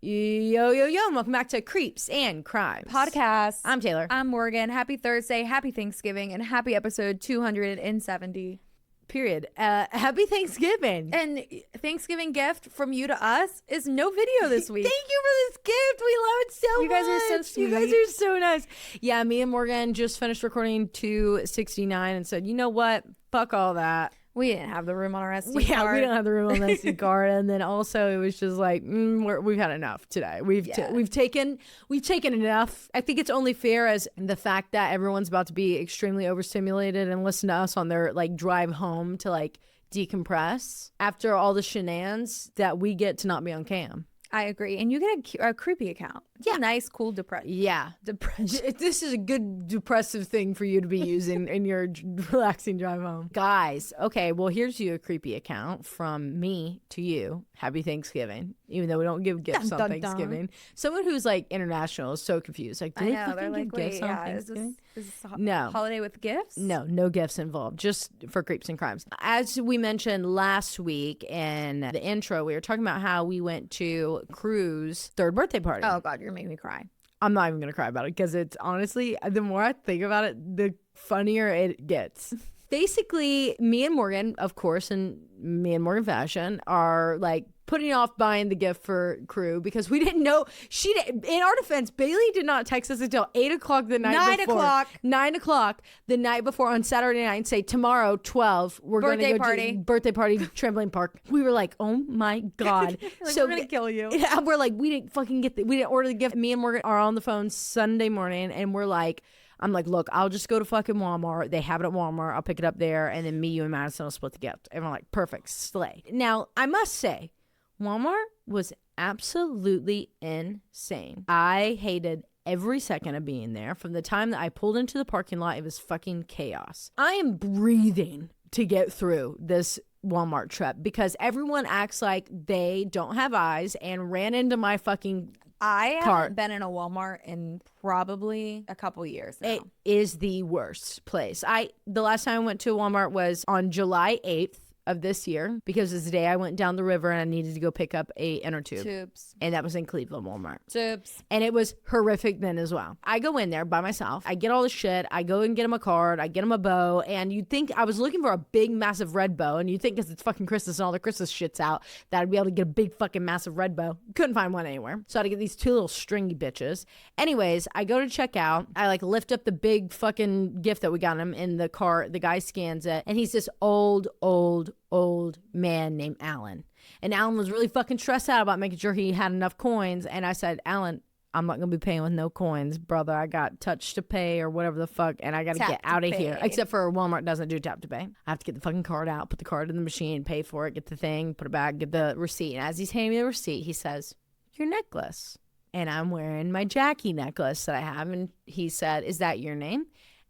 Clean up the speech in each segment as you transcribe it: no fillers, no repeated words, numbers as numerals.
Yo, yo, yo, and welcome back to Creeps and Crimes Podcast. I'm Taylor. I'm Morgan. Happy Thursday, happy Thanksgiving, and happy episode 270. Period. Happy Thanksgiving. And Thanksgiving gift from you to us is no video this week. Thank you for this gift. We love it so much. You guys are so sweet. You guys are so nice. Yeah, me and Morgan just finished recording 269 and said, you know what? Fuck all that. We didn't have the room on our SD card. Yeah, we don't have the room on the SD card, and then also it was just like we've had enough today. We've taken enough. I think it's only fair as the fact that everyone's about to be extremely overstimulated and listen to us on their like drive home to like decompress after all the shenanigans that we get to not be on cam. I agree. And you get a creepy account. Yeah. Nice, cool depression. Yeah. Depression. This is a good depressive thing for you to be using in your relaxing drive home. Guys, okay, well, here's you a creepy account from me to you. Happy Thanksgiving. Even though we don't give gifts on Thanksgiving. Someone who's like international is so confused. Like, do they fucking give gifts on Thanksgiving? Is this a holiday with gifts? No gifts involved. Just for Creeps and Crimes. As we mentioned last week in the intro, we were talking about how we went to Crew's third birthday party. Oh, God, you're making me cry. I'm not even going to cry about it because it's honestly, the more I think about it, the funnier it gets. Basically, me and Morgan, of course, and me and Morgan Fashion are like putting off buying the gift for Crew because we didn't know. In our defense, Bailey did not text us until 8 o'clock the night before. 9 o'clock the night before on Saturday night and say, tomorrow, 12, we're going to go to birthday party, trampoline park. We were like, oh my God. Like, so we're going to kill you. Yeah, we're like, we didn't fucking we didn't order the gift. Me and Morgan are on the phone Sunday morning and we're like, I'm like, look, I'll just go to fucking Walmart. They have it at Walmart. I'll pick it up there. And then me, you, and Madison will split the gift. And we're like, perfect, slay. Now, I must say, Walmart was absolutely insane. I hated every second of being there. From the time that I pulled into the parking lot, it was fucking chaos. I am breathing to get through this Walmart trip because everyone acts like they don't have eyes and ran into my fucking I haven't been in a Walmart in probably a couple years now. It is the worst place. The last time I went to a Walmart was on July 8th of this year because it's the day I went down the river and I needed to go pick up a inner tube. Tubes. And that was in Cleveland Walmart. Tubes. And it was horrific then as well. I go in there by myself. I get all the shit. I go and get him a card. I get him a bow. And you'd think I was looking for a big, massive red bow. And you'd think because it's fucking Christmas and all the Christmas shit's out that I'd be able to get a big fucking massive red bow. Couldn't find one anywhere. So I had to get these two little stringy bitches. Anyways, I go to check out. I like lift up the big fucking gift that we got him in the car. The guy scans it. And he's this old man named Alan. And Alan was really fucking stressed out about making sure he had enough coins. And I said, Alan, I'm not going to be paying with no coins, brother. I got touch to pay or whatever the fuck. And I got to get out of here. Except for Walmart doesn't do tap to pay. I have to get the fucking card out, put the card in the machine, pay for it, get the thing, put it back, get the receipt. And as he's handing me the receipt, he says, your necklace. And I'm wearing my Jackie necklace that I have. And he said, is that your name?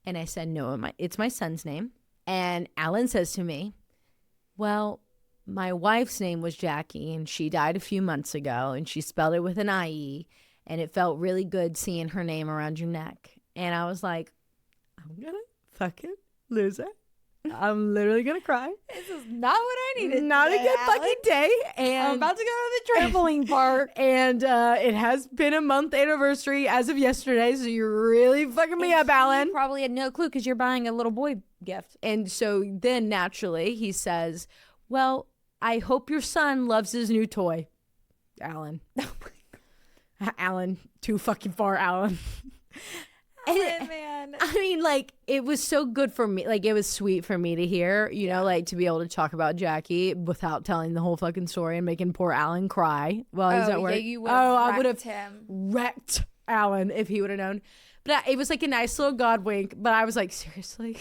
And I said, no, it's my son's name. And Alan says to me, well, my wife's name was Jackie, and she died a few months ago, and she spelled it with an I-E, and it felt really good seeing her name around your neck. And I was like, I'm going to fucking lose it. I'm literally going to cry. This is not what I needed. Not today, a good fucking day. And I'm about to go to the trampoline park. And it has been a month anniversary as of yesterday, so you're really fucking me up, Alan. You probably had no clue because you're buying a little boy gift. And so then naturally he says, well, I hope your son loves his new toy. Alan. Alan, too fucking far, Alan. Man. I mean, like, it was so good for me. Like, it was sweet for me to hear, you know, like, to be able to talk about Jackie without telling the whole fucking story and making poor Alan cry while he's at work. I would have wrecked Alan if he would have known. But it was like a nice little God wink. But I was like, seriously?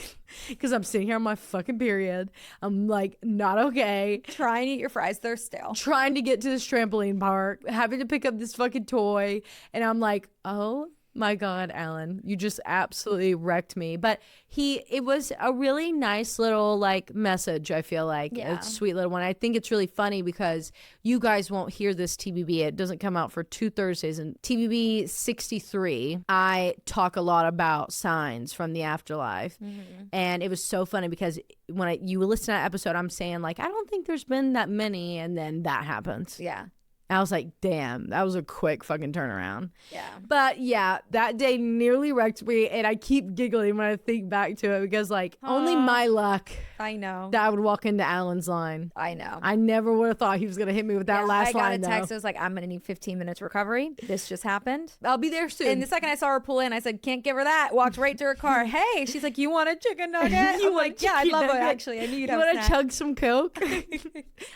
Because I'm sitting here on my fucking period. I'm like, not okay. Trying to eat your fries. They're stale. Trying to get to this trampoline park. Having to pick up this fucking toy. And I'm like, oh my God, Alan, you just absolutely wrecked me. But it was a really nice little like message, I feel like. Yeah. A sweet little one. I think it's really funny because you guys won't hear this TBB. It doesn't come out for 2 Thursdays. And TBB 63, I talk a lot about signs from the afterlife. Mm-hmm. And it was so funny because when you listen to that episode, I'm saying like, I don't think there's been that many. And then that happens. Yeah. I was like, damn, that was a quick fucking turnaround. Yeah. But yeah, that day nearly wrecked me, and I keep giggling when I think back to it because, like, only my luck I know. that I would walk into Alan's line. I know. I never would have thought he was gonna hit me with that last line. I got a text. It was like, I'm gonna need 15 minutes recovery. This just happened. I'll be there soon. And the second I saw her pull in, I said, can't give her that. Walked right to her car. Hey, she's like, you want a chicken nugget? I'm like, yeah, I'd love it actually. I knew you'd have want a to snack. chug some Coke?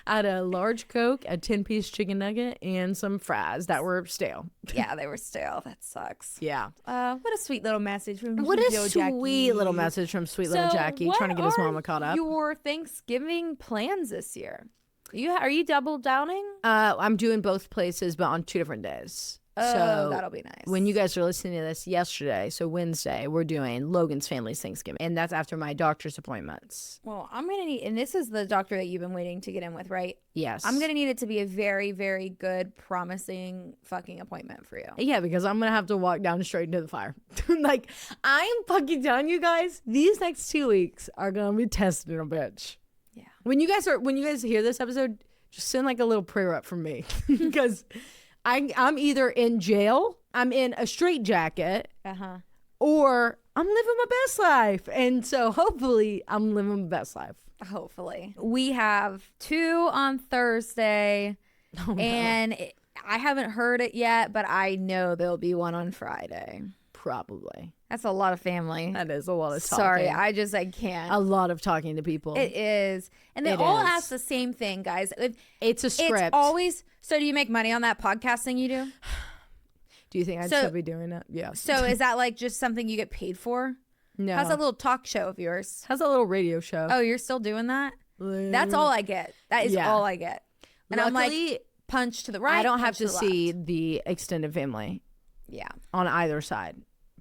I had a large Coke, a 10-piece chicken nugget, and some fries that were stale. Yeah, they were stale. That sucks. Yeah. What a sweet little message from What a Joe sweet Jackie. little message from sweet little Jackie trying to get his mama caught up. Your Thanksgiving plans this year? Are you double downing? I'm doing both places, but on 2 different days. Oh, so that'll be nice. When you guys are listening to this yesterday, so Wednesday, we're doing Logan's family's Thanksgiving, and that's after my doctor's appointments. Well, I'm gonna need, and this is the doctor that you've been waiting to get in with, right? Yes. I'm gonna need it to be a very, very good, promising fucking appointment for you. Yeah, because I'm gonna have to walk down straight into the fire. Like, I'm fucking telling you guys, these next 2 weeks are gonna be testing a bitch. Yeah. When you guys hear this episode, just send like a little prayer up from me because I'm either in jail, I'm in a straitjacket, or I'm living my best life. And so hopefully I'm living my best life. Hopefully. We have 2 on Thursday, and I haven't heard it yet, but I know there'll be 1 on Friday. Probably. That's a lot of family. That is a lot of talking. Sorry, I can't. A lot of talking to people. It is. And they all ask the same thing, guys. It's a script. It's always, so do you make money on that podcast thing you do? Do you think I'd still be doing that? Yeah. So is that like just something you get paid for? No. How's that little talk show of yours? How's that little radio show? Oh, you're still doing that? That's all I get. That is all I get. And luckily, I'm like, punch to the right. I don't have to see left. the extended family. Yeah. On either side.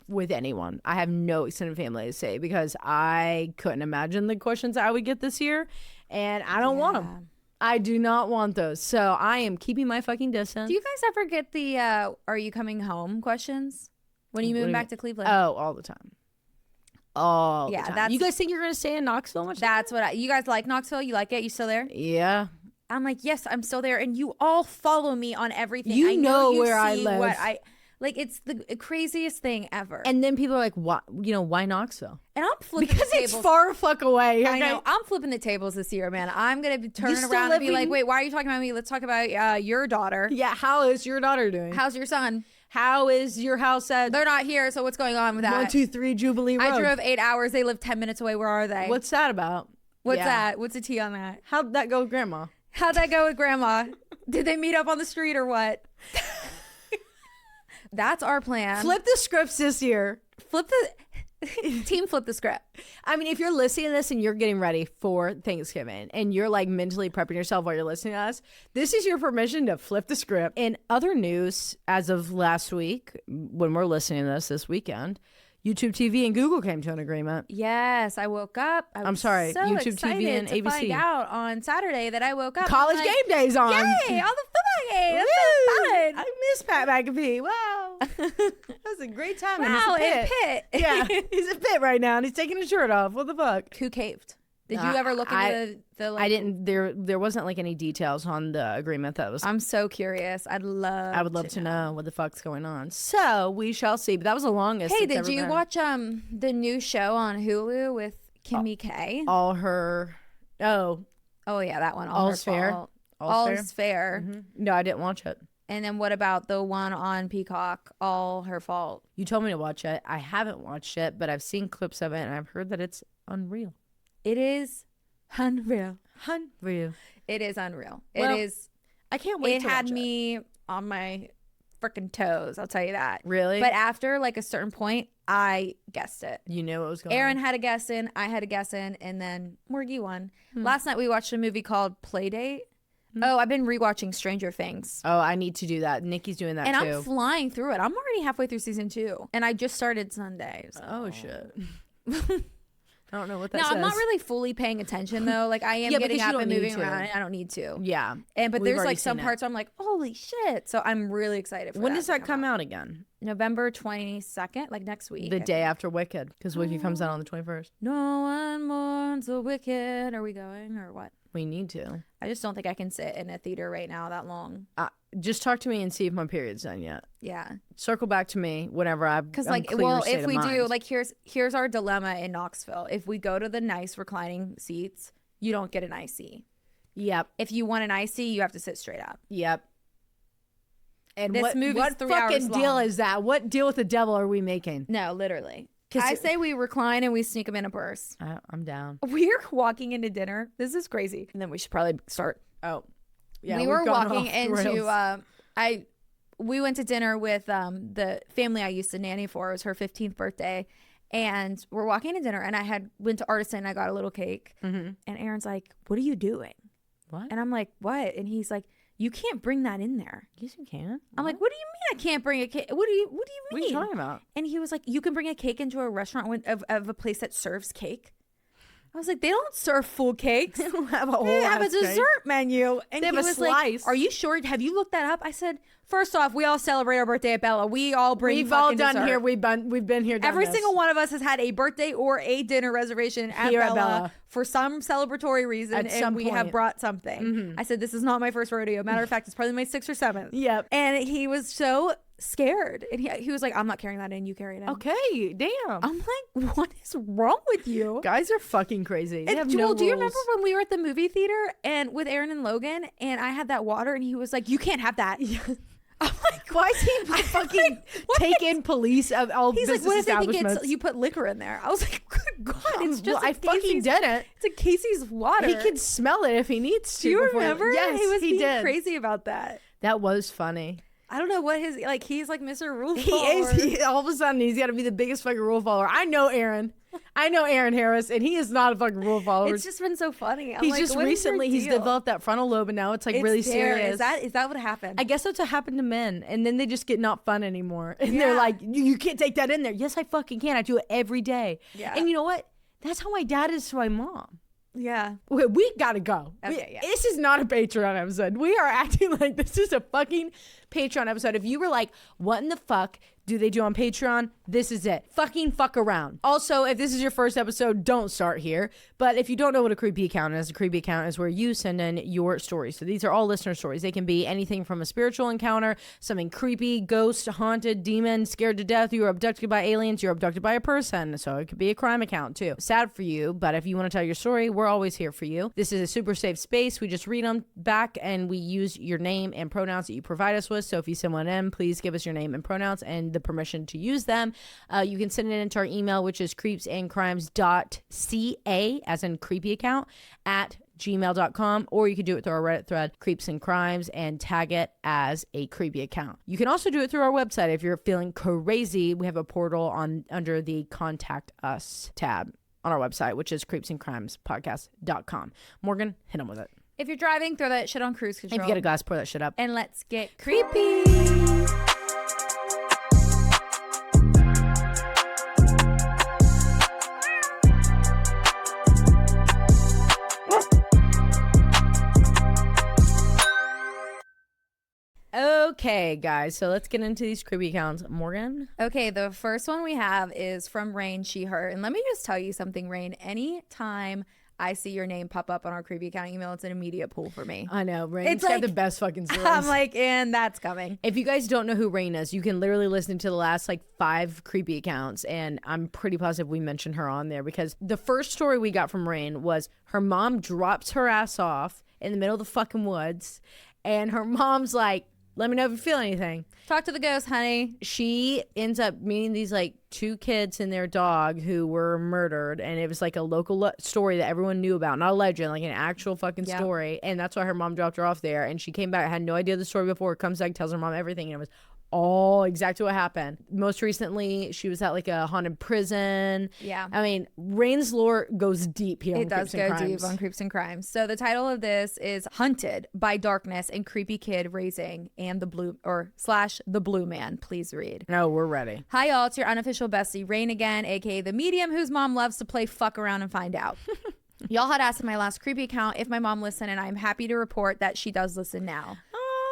With anyone. I have no extended family to say because I couldn't imagine the questions I would get this year, and I don't want them. I do not want those. So I am keeping my fucking distance. Do you guys ever get the are you coming home questions when you move back to Cleveland? Oh, all the time. All the time. That's, you guys think you're going to stay in Knoxville much? That's what you guys like Knoxville? You like it? You still there? Yeah. I'm like, yes, I'm still there, and you all follow me on everything. You know where I live. Like, it's the craziest thing ever. And then people are like, "Why? Why Knoxville?" And I'm flipping because the it's tables. far fuck away. Okay? I know. I'm flipping the tables this year, man. I'm gonna be turning around and be like, "Wait, why are you talking about me? Let's talk about your daughter." Yeah. How is your daughter doing? How's your son? How is your house at? They're not here, so what's going on with that? 123 Jubilee Road. I drove 8 hours. They live 10 minutes away. Where are they? What's that about? What's that? What's the tea on that? How'd that go with Grandma? How'd that go with Grandma? Did they meet up on the street or what? That's our plan. Flip the scripts this year. Flip the script. I mean, if you're listening to this and you're getting ready for Thanksgiving and you're like mentally prepping yourself while you're listening to us, this is your permission to flip the script. In other news, as of last week, when we're listening to this weekend, YouTube TV and Google came to an agreement. Yes, I woke up. I'm sorry, so YouTube TV and to ABC. Find out on Saturday that I woke up. College game day's on. Yay! All the football games. That's so fun. I miss Pat McAfee. Wow, that was a great time. Wow, in Pitt. Yeah, he's a Pitt right now, and he's taking his shirt off. What the fuck? Who caved? Did you ever look into the like, I didn't. There wasn't like any details on the agreement that was. I'm so curious. I would love to know what the fuck's going on. So we shall see. But that was the longest. Hey, did you watch the new show on Hulu with Kimmy K? All her. Oh yeah, that one. All's Fair. All's Fair. Mm-hmm. No, I didn't watch it. And then what about the one on Peacock? All Her Fault. You told me to watch it. I haven't watched it, but I've seen clips of it, and I've heard that it's unreal. It is unreal. Unreal. It is unreal. Well, it is. I can't wait. It had me on my freaking toes. I'll tell you that. Really? But after like a certain point, I guessed it. You knew what was going on. Aaron had a guess in. I had a guess in, and then Morgie won. Last night we watched a movie called Playdate. Oh, I've been rewatching Stranger Things. Oh, I need to do that. Nikki's doing that and too. And I'm flying through it. I'm already halfway through season 2, and I just started Sunday. So. Oh shit. I don't know what that says. No, I'm not really fully paying attention though. Like I am getting up and moving around. I don't need to. Yeah. But there's like some parts where I'm like, holy shit. So I'm really excited for When does that come out again? November 22nd, like next week. The day after Wicked, because Wicked comes out on the 21st. No one mourns a Wicked. Are we going or what? We need to. I just don't think I can sit in a theater right now that long. just talk to me and see if my period's done yet. Yeah. Circle back to me whenever I've because like, well, if we do, like, here's our dilemma in Knoxville. If we go to the nice reclining seats, you don't get an IC. Yep. If you want an IC, you have to sit straight up. Yep. And this movie's what 3 hours fucking deal long. is that? What deal with the devil are we making? No, literally. I say we recline and we sneak them in a purse. I'm down. We're walking into dinner. This is crazy. And then we should probably start. Oh, yeah. We were walking into. We went to dinner with the family I used to nanny for. It was her 15th birthday, and we're walking to dinner. And I went to Artisan. I got a little cake, and Aaron's like, "What are you doing?" What? And I'm like, "What?" And he's like, "You can't bring that in there." Yes, you can. I'm like, "What do you mean I can't bring a cake? What do you mean? What are you talking about?" And he was like, "You can bring a cake into a restaurant of a place that serves cake." I was like, "They don't serve full cakes. They don't have a whole They have a dessert cake. menu." And They have he a was slice. like, "Are you sure? Have you looked that up?" I said, "First off, we all celebrate our birthday at Bella. We all bring We've all fucking done dessert. here. We've been here. Done Every this. single one of us has had a birthday or a dinner reservation at Here Bella, at Bella. for some celebratory reason, At and some we have point. brought something." I said, "This is not my first rodeo. Matter of fact, it's probably my 6th or 7th." Yep. And he was so scared, and he was like, "I'm not carrying that in. You carry it in." Okay. Damn. I'm like, "What is wrong with you?" Guys are fucking crazy. They And have Joel, no do you rules. remember when we were at the movie theater and with Aaron and Logan, and I had that water, and he was like, "You can't have that." I'm like, Why is he fucking take in police of all He's like, business "What if they think establishments? you put liquor in there?" I was like, "Good God, it's just Well, I fucking didn't. It's a Casey's water." He can smell it if he needs to. Do you before- remember? Yes, he was being did. crazy about that. That was funny. I don't know what his he's like Mr. Rule He is. All of a sudden, he's got to be the biggest fucking rule follower. I know Aaron. I know Aaron Harris, and he is not a fucking rule follower. It's just been so funny. I'm He's like, just what is your recently he's deal? developed that frontal lobe, and now it's like It's really there. serious. Is that what happened? I guess that's what happened to men, and then they just get not fun anymore, and they're Yeah. like, "You can't take that in there." Yes, I fucking can. I do it every day. Yeah. And you know what? That's how my dad is to my mom. Yeah. Okay, we gotta go. Okay, yeah. This is not a Patreon episode. We are acting like this is a fucking Patreon episode. If you were like, what in the fuck do they do on Patreon? This is it. Fucking fuck around. Also, if this is your first episode, don't start here. But if you don't know what a creepy account is, a creepy account is where you send in your stories. So these are all listener stories. They can be anything from a spiritual encounter, something creepy, ghost, haunted, demon, scared to death. You were abducted by aliens. You're abducted by a person. So it could be a crime account too. Sad for you, but if you want to tell your story, we're always here for you. This is a super safe space. We just read them back and we use your name and pronouns that you provide us with. So if you send one in, please give us your name and pronouns and the permission to use them. You can send it into our email, which is creepsandcrimes.ca, as in creepy account, at gmail.com, or you can do it through our Reddit thread, Creeps and Crimes, and tag it as a creepy account. You can also do it through our website. If you're feeling crazy, we have a portal under the Contact Us tab on our website, which is creepsandcrimespodcast.com. Morgan, hit them with it. If you're driving, throw that shit on cruise control. If you get a glass, pour that shit up. And let's get creepy. Okay, guys, so let's get into these creepy accounts. Morgan? Okay, the first one we have is from Rain, she, her. And let me just tell you something, Rain. Anytime I see your name pop up on our creepy account email, it's an immediate pull for me. I know, Rain. It's It's got like- the best fucking stories. I'm like, and that's coming. If you guys don't know who Rain is, you can literally listen to the last like 5 creepy accounts, and I'm pretty positive we mentioned her on there, because the first story we got from Rain was her mom drops her ass off in the middle of the fucking woods, and her mom's like, let me know if you feel anything. Talk to the ghost, honey. She ends up meeting these like 2 kids and their dog who were murdered, and it was like a local story that everyone knew about, not a legend, like an actual fucking story. And that's why her mom dropped her off there, and she came back, had no idea the story before, comes back, tells her mom everything, and it was all exactly what happened. Most recently, she was at like a haunted prison. Yeah. I mean, Rain's lore goes deep here. It does go deep on Creeps and Crimes. So the title of this is Hunted by Darkness and Creepy Kid Raising and the Blue / the Blue Man. Please read. No, we're ready. Hi y'all, it's your unofficial bestie, Rain again, aka the medium whose mom loves to play fuck around and find out. Y'all had asked in my last creepy account if my mom listened, and I'm happy to report that she does listen now.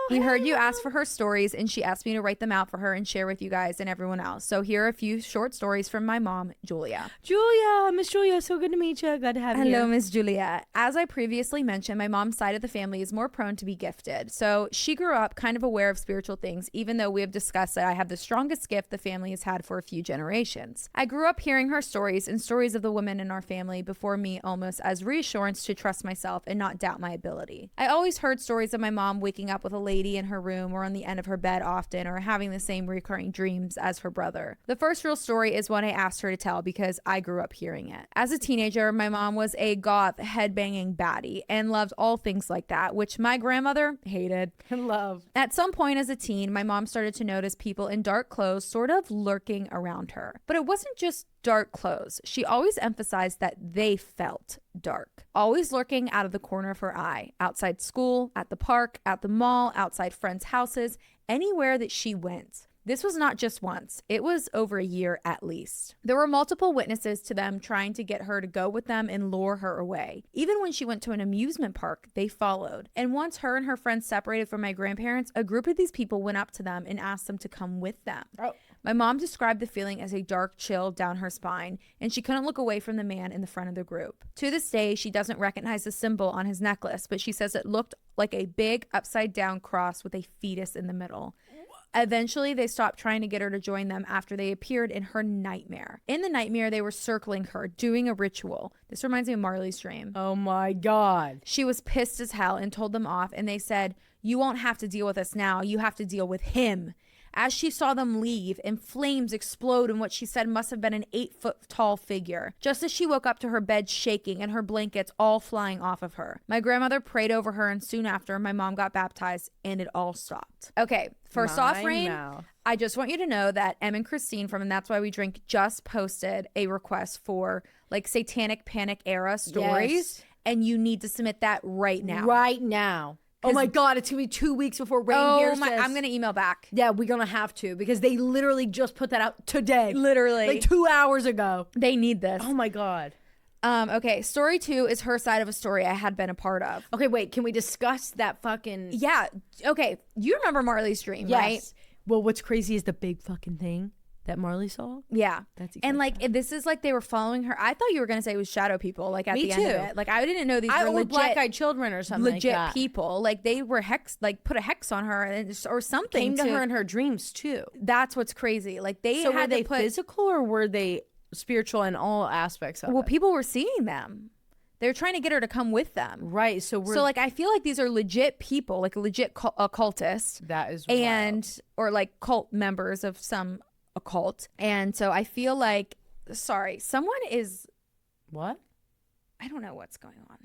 We heard you ask for her stories, and she asked me to write them out for her and share with you guys and everyone else. So here are a few short stories from my mom, Julia. Julia, Miss Julia, so good to meet you. Glad to have you. Hello, Miss Julia. As I previously mentioned, my mom's side of the family is more prone to be gifted. So she grew up kind of aware of spiritual things, even though we have discussed that I have the strongest gift the family has had for a few generations. I grew up hearing her stories and stories of the women in our family before me almost as reassurance to trust myself and not doubt my ability. I always heard stories of my mom waking up with a lady in her room or on the end of her bed often, or having the same recurring dreams as her brother. The first real story is one I asked her to tell because I grew up hearing it. As a teenager, my mom was a goth headbanging baddie and loved all things like that, which my grandmother hated and loved. At some point as a teen, my mom started to notice people in dark clothes sort of lurking around her. But it wasn't just dark clothes. She always emphasized that they felt dark, always lurking out of the corner of her eye, outside school, at the park, at the mall, outside friends' houses, anywhere that she went. This was not just once. It was over a year at least. There were multiple witnesses to them trying to get her to go with them and lure her away. Even when she went to an amusement park, they followed. And once her and her friends separated from my grandparents, a group of these people went up to them and asked them to come with them. Oh. My mom described the feeling as a dark chill down her spine, and she couldn't look away from the man in the front of the group. To this day, she doesn't recognize the symbol on his necklace, but she says it looked like a big upside down cross with a fetus in the middle. Eventually, they stopped trying to get her to join them after they appeared in her nightmare. In the nightmare, they were circling her, doing a ritual. This reminds me of Marley's dream. Oh my God. She was pissed as hell and told them off, and they said, "You won't have to deal with us now. You have to deal with him." As she saw them leave and flames explode in what she said must have been an 8-foot tall figure, just as she woke up to her bed shaking and her blankets all flying off of her. My grandmother prayed over her, and soon after, my mom got baptized and it all stopped. Okay, first off, Rain, I just want you to know that Em and Christine from And That's Why We Drink just posted a request for like satanic panic era stories, yes. And you need to submit that right now. Right now. Oh my God, it's gonna be 2 weeks before Rain hears this. I'm gonna email back. Yeah, we're gonna have to, because they literally just put that out today. Literally. Like 2 hours ago. They need this. Oh my God. Okay, story 2 is her side of a story I had been a part of. Okay, wait, can we discuss that fucking... Yeah, okay, you remember Marley's dream, yes. Right? Well, what's crazy is the big fucking thing that Marley saw. Yeah. And like this is like they were following her. I thought you were gonna say it was shadow people, like at the end of it. Like I didn't know these were legit black-eyed children or something legit like that. People. Like they were put a hex on her or something. Came to her in her dreams too. That's what's crazy. Like they so had were they physical or were they spiritual in all aspects of it? Well, people were seeing them. They're trying to get her to come with them. Right. So like I feel like these are legit people, like a legit occultist. That is wild. Or like cult members of some occult. And so I feel like, sorry, someone is... What? I don't know what's going on.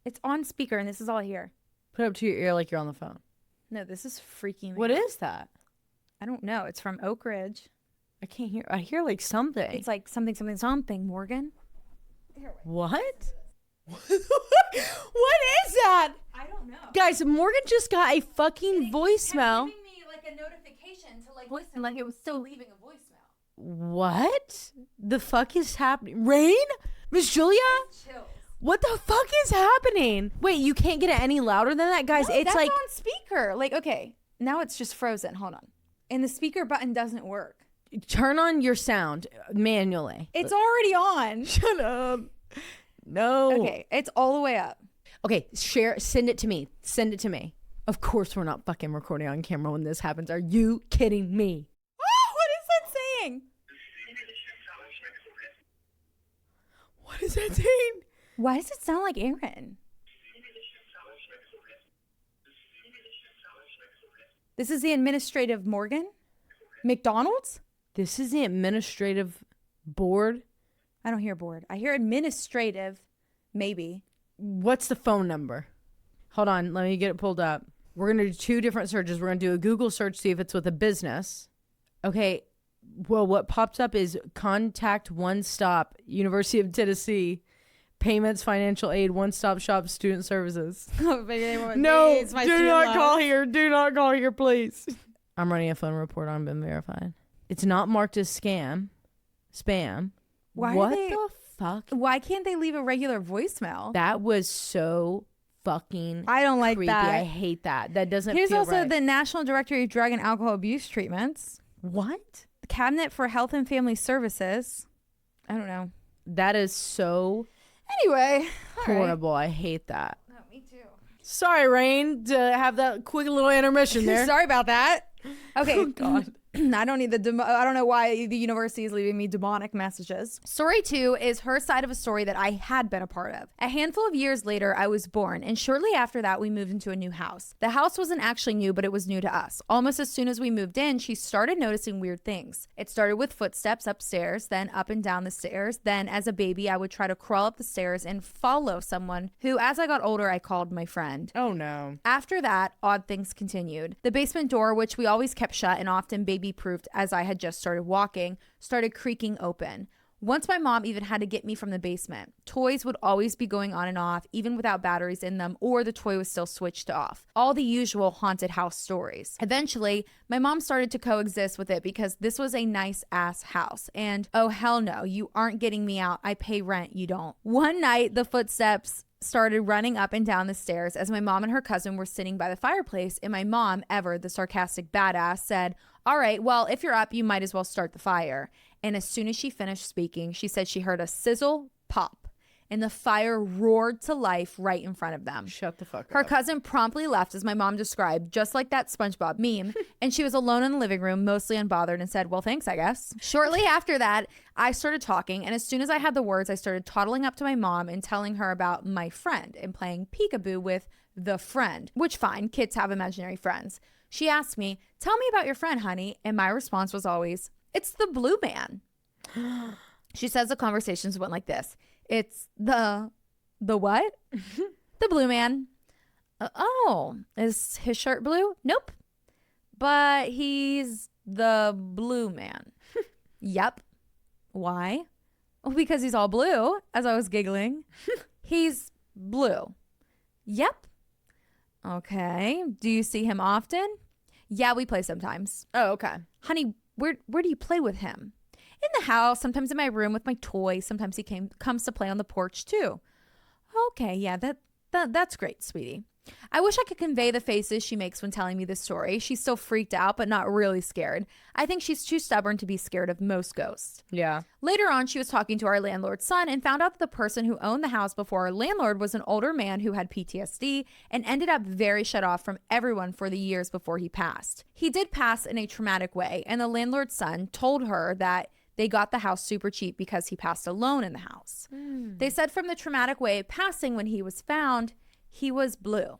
It's on speaker and this is all I hear. Put it up to your ear like you're on the phone. No, this is freaking me What out. is that? I don't know. It's from Oak Ridge. I can't hear. I hear like something. It's like something, Morgan. What? What is that? I don't know. Guys, Morgan just got a fucking voicemail. Giving me like a notification to like listen, like it was still leaving a voicemail. What the fuck is happening? Rain? Miss Julia? Chills. What the fuck is happening? Wait, you can't get it any louder than that? Guys, No, it's that's like on speaker. Like, okay, now it's just frozen. Hold on. And the speaker button doesn't work. Turn on your sound manually. It's already on. Shut up. No. Okay, it's all the way up. Okay, send it to me. Send it to me. Of course we're not fucking recording on camera when this happens. Are you kidding me? Oh, what is that saying? What is that saying? Why does it sound like Aaron? This is the administrative Morgan? McDonald's? This is the administrative board. I don't hear board. I hear administrative, maybe. What's the phone number? Hold on, let me get it pulled up. We're going to do 2 different searches. We're going to do a Google search, see if it's with a business. Okay, well, what pops up is Contact One Stop, University of Tennessee, Payments, Financial Aid, One Stop Shop, Student Services. No, do not call here. Do not call here, please. I'm running a phone report on Been Verified. It's not marked as spam. Why what the fuck? Why can't they leave a regular voicemail? That was so fucking I don't like creepy. that. I hate that. That doesn't Here's feel also right. the National Directory of Drug and Alcohol Abuse Treatments. What? The Cabinet for Health and Family Services. I don't know. That is so Anyway. horrible. I hate that. Oh, me too. Sorry, Rain, to have that quick little intermission there. Sorry about that. Okay. Oh, God. I don't need I don't know why the university is leaving me demonic messages. Story 2 is her side of a story that I had been a part of. A handful of years later, I was born, and shortly after that, we moved into a new house. The house wasn't actually new, but it was new to us. Almost as soon as we moved in, she started noticing weird things. It started with footsteps upstairs, then up and down the stairs. Then, as a baby, I would try to crawl up the stairs and follow someone who, as I got older, I called my friend. Oh, no. After that, odd things continued. The basement door, which we always kept shut and often baby-proofed as I had just started walking, started creaking open. Once my mom even had to get me from the basement. Toys would always be going on and off, even without batteries in them, or the toy was still switched off. All the usual haunted house stories. Eventually, my mom started to coexist with it because this was a nice-ass house. And, oh hell no, you aren't getting me out. I pay rent, you don't. One night, the footsteps started running up and down the stairs as my mom and her cousin were sitting by the fireplace, and my mom, ever the sarcastic badass, said, "All right, well, if you're up, you might as well start the fire." And as soon as she finished speaking, she said she heard a sizzle pop, and the fire roared to life right in front of them. Shut the fuck up. Her cousin promptly left, as my mom described, just like that SpongeBob meme, and she was alone in the living room, mostly unbothered, and said, "Well, thanks, I guess." Shortly after that, I started talking, and as soon as I had the words, I started toddling up to my mom and telling her about my friend and playing peekaboo with the friend, which fine, kids have imaginary friends. She asked me, "Tell me about your friend, honey," and my response was always, "It's the blue man." She says the conversations went like this. "It's the what?" "The blue man." Oh, is his shirt blue?" "Nope. But he's the blue man." "Yep." "Why?" "Well, because he's all blue," as I was giggling. "He's blue." "Yep." "Okay. Do you see him often?" "Yeah, we play sometimes." Oh, okay. "Honey, where do you play with him?" "In the house, sometimes in my room with my toys. Sometimes he comes to play on the porch too." "Okay, yeah, that's great, sweetie." I wish I could convey the faces she makes when telling me this story. She's still freaked out, but not really scared. I think she's too stubborn to be scared of most ghosts. Yeah. Later on, she was talking to our landlord's son and found out that the person who owned the house before our landlord was an older man who had PTSD and ended up very shut off from everyone for the years before he passed. He did pass in a traumatic way, and the landlord's son told her that they got the house super cheap because he passed alone in the house. They said from the traumatic way of passing, when he was found, he was blue.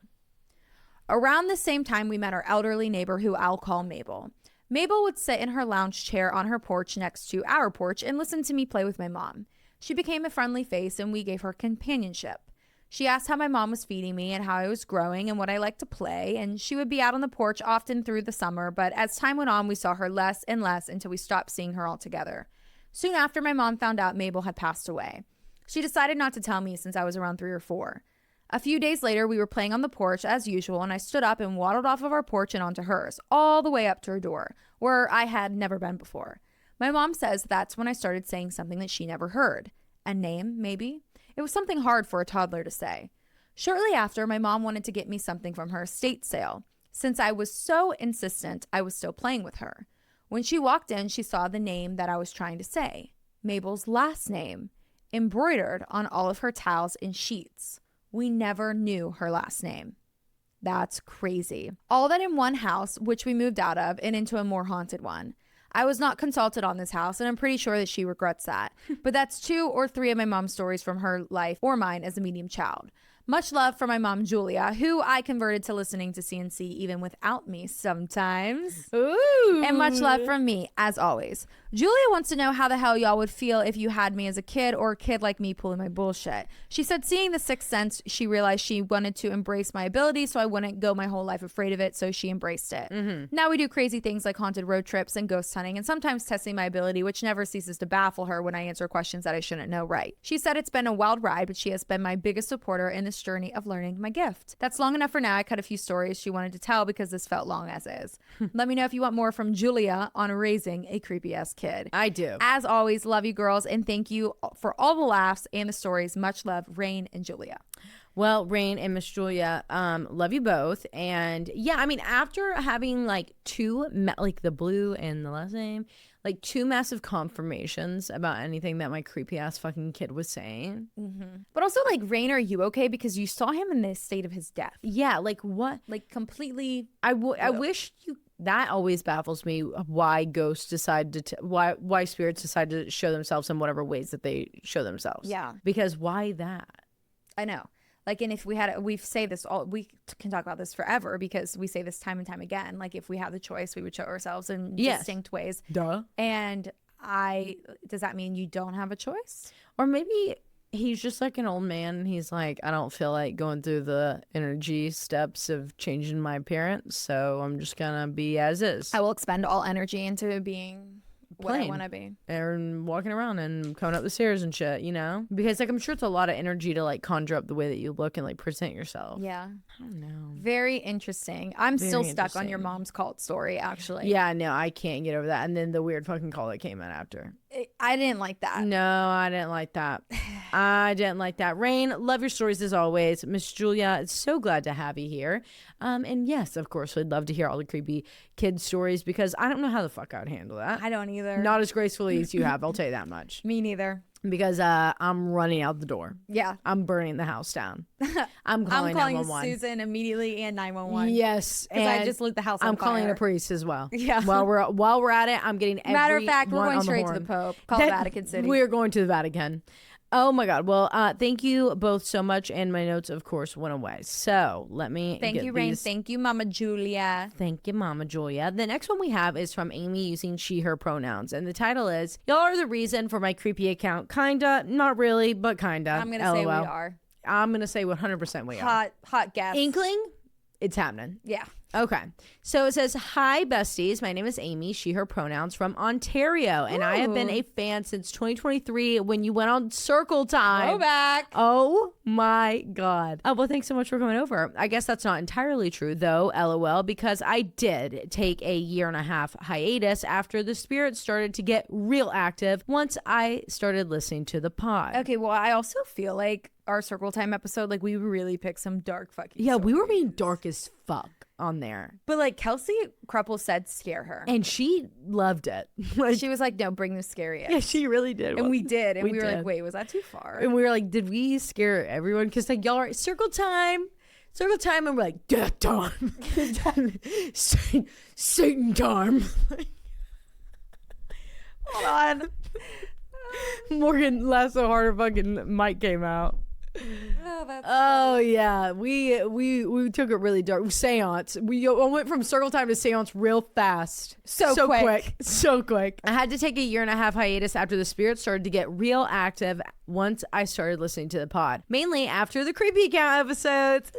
Around the same time, we met our elderly neighbor, who I'll call Mabel. Mabel would sit in her lounge chair on her porch next to our porch and listen to me play with my mom. She became a friendly face, and we gave her companionship. She asked how my mom was feeding me and how I was growing and what I liked to play, and she would be out on the porch often through the summer, but as time went on, we saw her less and less until we stopped seeing her altogether. Soon after, my mom found out Mabel had passed away. She decided not to tell me since I was around 3 or 4. A few days later, we were playing on the porch as usual, and I stood up and waddled off of our porch and onto hers, all the way up to her door, where I had never been before. My mom says that's when I started saying something that she never heard. A name, maybe? It was something hard for a toddler to say. Shortly after, my mom wanted to get me something from her estate sale. Since I was so insistent, I was still playing with her. When she walked in, she saw the name that I was trying to say, Mabel's last name, embroidered on all of her towels and sheets. We never knew her last name. That's crazy. All that in one house, which we moved out of, and into a more haunted one. I was not consulted on this house, and I'm pretty sure that she regrets that. But that's 2 or 3 of my mom's stories from her life or mine as a medium child. Much love for my mom, Julia, who I converted to listening to CNC even without me sometimes. Ooh. And much love from me, as always. Julia wants to know how the hell y'all would feel if you had me as a kid, or a kid like me pulling my bullshit. She said seeing The Sixth Sense, she realized she wanted to embrace my ability so I wouldn't go my whole life afraid of it, so she embraced it. Now we do crazy things like haunted road trips and ghost hunting, and sometimes testing my ability, which never ceases to baffle her when I answer questions that I shouldn't know right. She said it's been a wild ride, but she has been my biggest supporter in this journey of learning my gift. That's long enough for now. I cut a few stories she wanted to tell because this felt long as is. Let me know if you want more from Julia on raising a creepy ass kid. I do. As always, love you girls, and thank you for all the laughs and the stories. Much love, Rain and Julia. Well, Rain and Miss Julia, love you both. And yeah, I mean, after having like like the blue and the last name, like 2 massive confirmations about anything that my creepy ass fucking kid was saying. But also, like, Rain, are you okay? Because you saw him in the state of his death. Yeah, like what? Like completely. I wish you. That always baffles me. Why ghosts decide to why spirits decide to show themselves in whatever ways that they show themselves. Yeah. Because why that? I know. Like, and if we say this we can talk about this forever because we say this time and time again. Like, if we had the choice, we would show ourselves in distinct ways. Duh. And does that mean you don't have a choice? Or maybe he's just like an old man and he's like, I don't feel like going through the energy steps of changing my appearance, so I'm just gonna be as is. I will expend all energy into being what I want to be. And walking around and coming up the stairs and shit, you know? Because like I'm sure it's a lot of energy to like conjure up the way that you look and like present yourself. Yeah. I don't know. Very interesting. I'm still stuck on your mom's cult story, actually. Yeah, no, I can't get over that. And then the weird fucking call that came in after. I didn't like that. No, I didn't like that. I didn't like that. Rain, love your stories as always. Miss Julia, it's so glad to have you here. And yes, of course, we'd love to hear all the creepy kid stories because I don't know how the fuck I would handle that. I don't either. Not as gracefully as you have, I'll tell you that much. Me neither. Because I'm running out the door. Yeah. I'm burning the house down. I'm calling 911. Susan immediately and 911. Yes. Because I just lit the house on I'm fire. calling a priest as well. Yeah. While we're at it, I'm getting Matter of fact, we're going straight to the Pope. Call Vatican City. We're going to the Vatican. Oh my God. Well, thank you both so much. And my notes, of course, went away. So let me Thank you, Rain. Thank you, Mama Julia. Thank you, Mama Julia. The next one we have is from Amy using she, her pronouns. And the title is, y'all are the reason for my creepy account. Kinda, not really, but kinda. I'm going to say we are. I'm going to say 100% we are. Hot guess. Inkling? It's happening. Yeah. Okay. So it says, hi, besties. My name is Amy, she, her pronouns, from Ontario. And I have been a fan since 2023 when you went on Circle Time. Go back. Oh, my God. Oh, well, thanks so much for coming over. I guess that's not entirely true, though, LOL, because I did take a 1.5 year hiatus after the spirits started to get real active once I started listening to the pod. Okay, well, I also feel like our Circle Time episode, like, we really picked some dark fucking stories. We were being dark as fuck on there. But like Kelsey Kruppel said scare her. And she loved it. She was like, no, bring the scariest. Yeah, she really did. And we did. And we were like, wait, was that too far? And we were like, did we scare everyone? Because like y'all are Circle Time. And we're like, death time. Satan time. Hold on. Morgan laughed so hard her fucking mic came out. Oh yeah, we took it really dark. Seance. We went from Circle Time to Seance real fast. So quick. I had to take a 1.5 year hiatus after the spirits started to get real active once I started listening to the pod. Mainly after the creepy account episodes,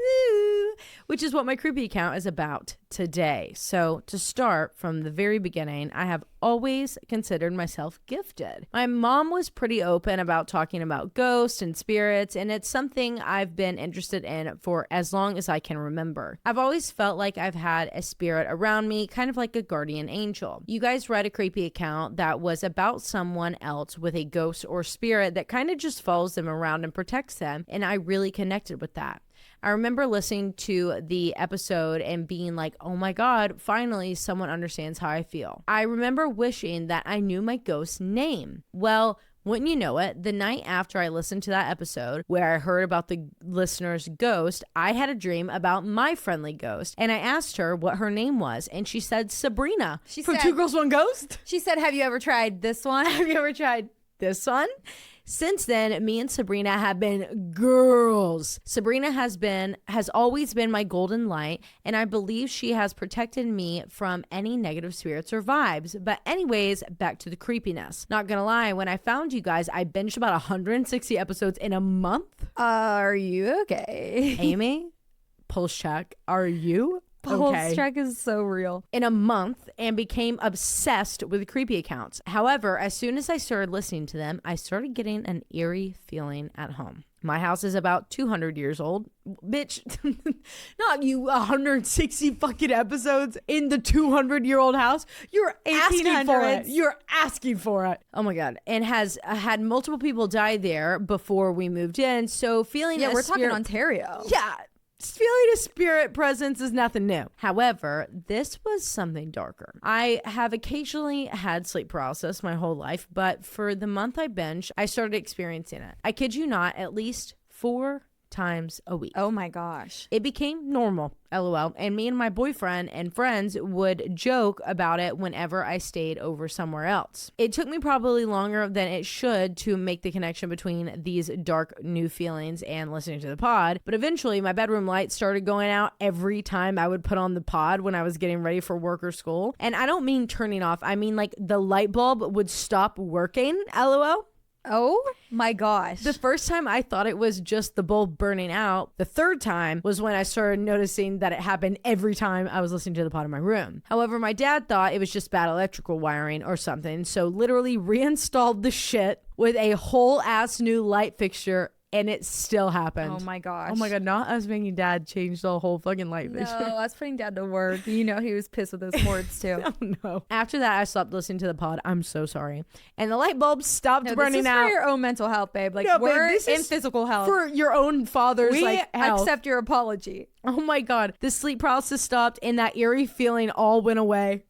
which is what my creepy account is about today. So to start from the very beginning, I have always considered myself gifted. My mom was pretty open about talking about ghosts and spirits, and it's something I've been interested in for as long as I can remember. I've always felt like I've had a spirit around me, kind of like a guardian angel. You guys read a creepy account that was about someone else with a ghost or spirit that kind of just follows them around and protects them, and I really connected with that. I remember listening to the episode and being like, oh my God, finally someone understands how I feel. I remember wishing that I knew my ghost's name. Well, wouldn't you know it, the night after I listened to that episode where I heard about the listener's ghost, I had a dream about my friendly ghost. And I asked her what her name was. And she said Sabrina. She from said, 2 Girls, 1 Ghost? She said, have you ever tried this one? Have you ever tried this one? Since then, me and Sabrina have been girls. Sabrina has always been my golden light, and I believe she has protected me from any negative spirits or vibes. But anyways, back to the creepiness. Not gonna lie, when I found you guys, I binged about 160 episodes in a month. Are you okay? Amy, pulse check. Are you Pulse check is so real. In a month, and became obsessed with creepy accounts. However, as soon as I started listening to them, I started getting an eerie feeling at home. My house is about 200 years old. Bitch, not you 160 fucking episodes in the 200-year-old house. You're asking for it. You're asking for it. Oh my God. And has had multiple people die there before we moved in. So feeling we're talking Ontario. Yeah. Feeling a spirit presence is nothing new. However, this was something darker. I have occasionally had sleep paralysis my whole life, but for the month I binged, I started experiencing it. I kid you not, at least 4 times a week. Oh my gosh. It became normal, LOL. And me and my boyfriend and friends would joke about it whenever I stayed over somewhere else. It took me probably longer than it should to make the connection between these dark new feelings and listening to the pod. But eventually my bedroom light started going out every time I would put on the pod when I was getting ready for work or school. And I don't mean turning off. I mean like the light bulb would stop working, LOL. Oh my gosh. The first time I thought it was just the bulb burning out. The third time was when I started noticing that it happened every time I was listening to the pod in my room. However, my dad thought it was just bad electrical wiring or something, so literally reinstalled the shit with a whole ass new light fixture. And it still happened. Oh my gosh. Oh my God, not us making dad change the whole fucking light fixture. No, us putting dad to work. You know he was pissed with those cords too. Oh no. After that, I stopped listening to the pod. I'm so sorry. And the light bulb stopped burning out. This is for your own mental health, babe. Like we're in physical health. For your own father's health. Accept your apology. Oh my God. The sleep paralysis stopped and that eerie feeling all went away.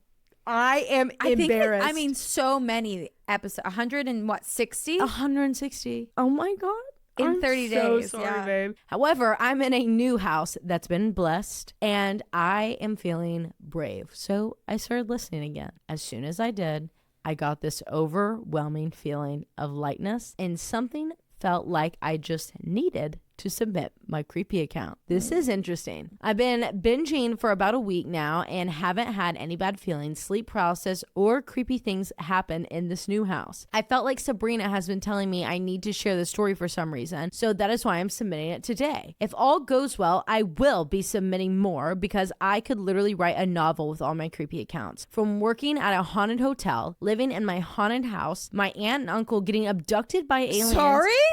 I am embarrassed. So many episodes. 160? 160. Oh my God. In 30 days. So sorry, babe. However, I'm in a new house that's been blessed and I am feeling brave. So I started listening again. As soon as I did, I got this overwhelming feeling of lightness and something felt like I just needed to submit my creepy account. This is interesting. I've been binging for about a week now and haven't had any bad feelings, sleep paralysis, or creepy things happen in this new house. I felt like Sabrina has been telling me I need to share the story for some reason, so that is why I'm submitting it today. If all goes well, I will be submitting more because I could literally write a novel with all my creepy accounts. From working at a haunted hotel, living in my haunted house, my aunt and uncle getting abducted by aliens,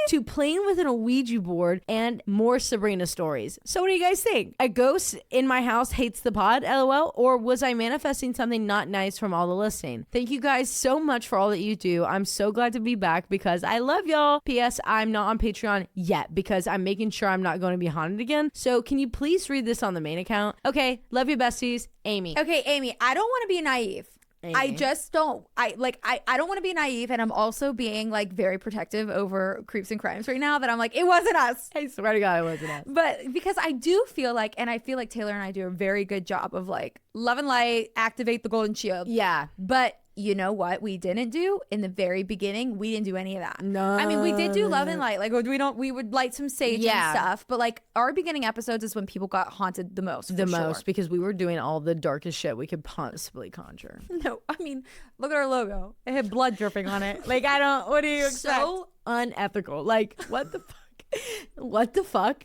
to playing with an Ouija board, and more Sabrina stories. So what do you guys think? A ghost in my house hates the pod, LOL? Or was I manifesting something not nice from all the listening? Thank you guys so much for all that you do. I'm so glad to be back because I love y'all. P.S. I'm not on Patreon yet because I'm making sure I'm not going to be haunted again. So can you please read this on the main account? Okay, love you besties. Amy. Okay, Amy, I don't want to be naive. I just don't. I don't want to be naive, and I'm also being like very protective over creeps and crimes right now. That I'm like, it wasn't us. I swear to God, it wasn't us. But because I do feel like, and I feel like Taylar and I do a very good job of like love and light, activate the golden shield. Yeah, but. You know what we didn't do in the very beginning? We didn't do any of that. No. I mean, we did do love and light. Like we would light some sage and stuff. But like our beginning episodes is when people got haunted the most. Because we were doing all the darkest shit we could possibly conjure. No, I mean, look at our logo. It had blood dripping on it. Like, what do you expect? So unethical. Like, what the fuck? What the fuck?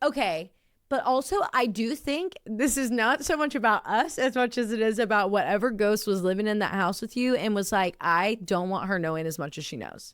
Okay. But also, I do think this is not so much about us as much as it is about whatever ghost was living in that house with you and was like, I don't want her knowing as much as she knows.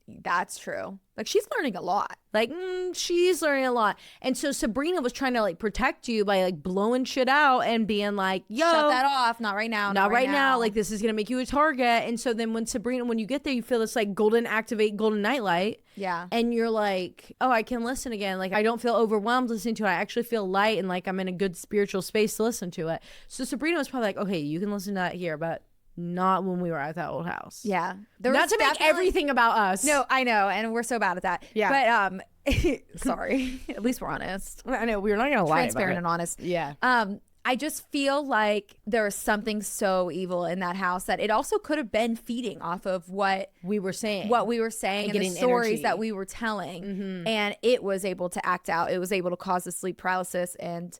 That's true. Like, she's learning a lot. Like, she's learning a lot. And so Sabrina was trying to, like, protect you by, like, blowing shit out and being like, yo. Shut that off. Not right now. Not right now. Like, this is going to make you a target. And so then when you get there, you feel this, like, golden nightlight. Yeah. And you're like, oh, I can listen again. Like, I don't feel overwhelmed listening to it. I actually feel light and, like, I'm in a good spiritual space to listen to it. So Sabrina was probably like, okay, you can listen to that here, but not when we were at that old house. Yeah. Not to make everything about us. No, I know. And we're so bad at that. Yeah. But, sorry. At least we're honest. I know. We're not going to lie. Transparent and honest. Yeah. I just feel like there is something so evil in that house that it also could have been feeding off of what we were saying and the stories that we were telling. Mm-hmm. And it was able to act out. It was able to cause the sleep paralysis. And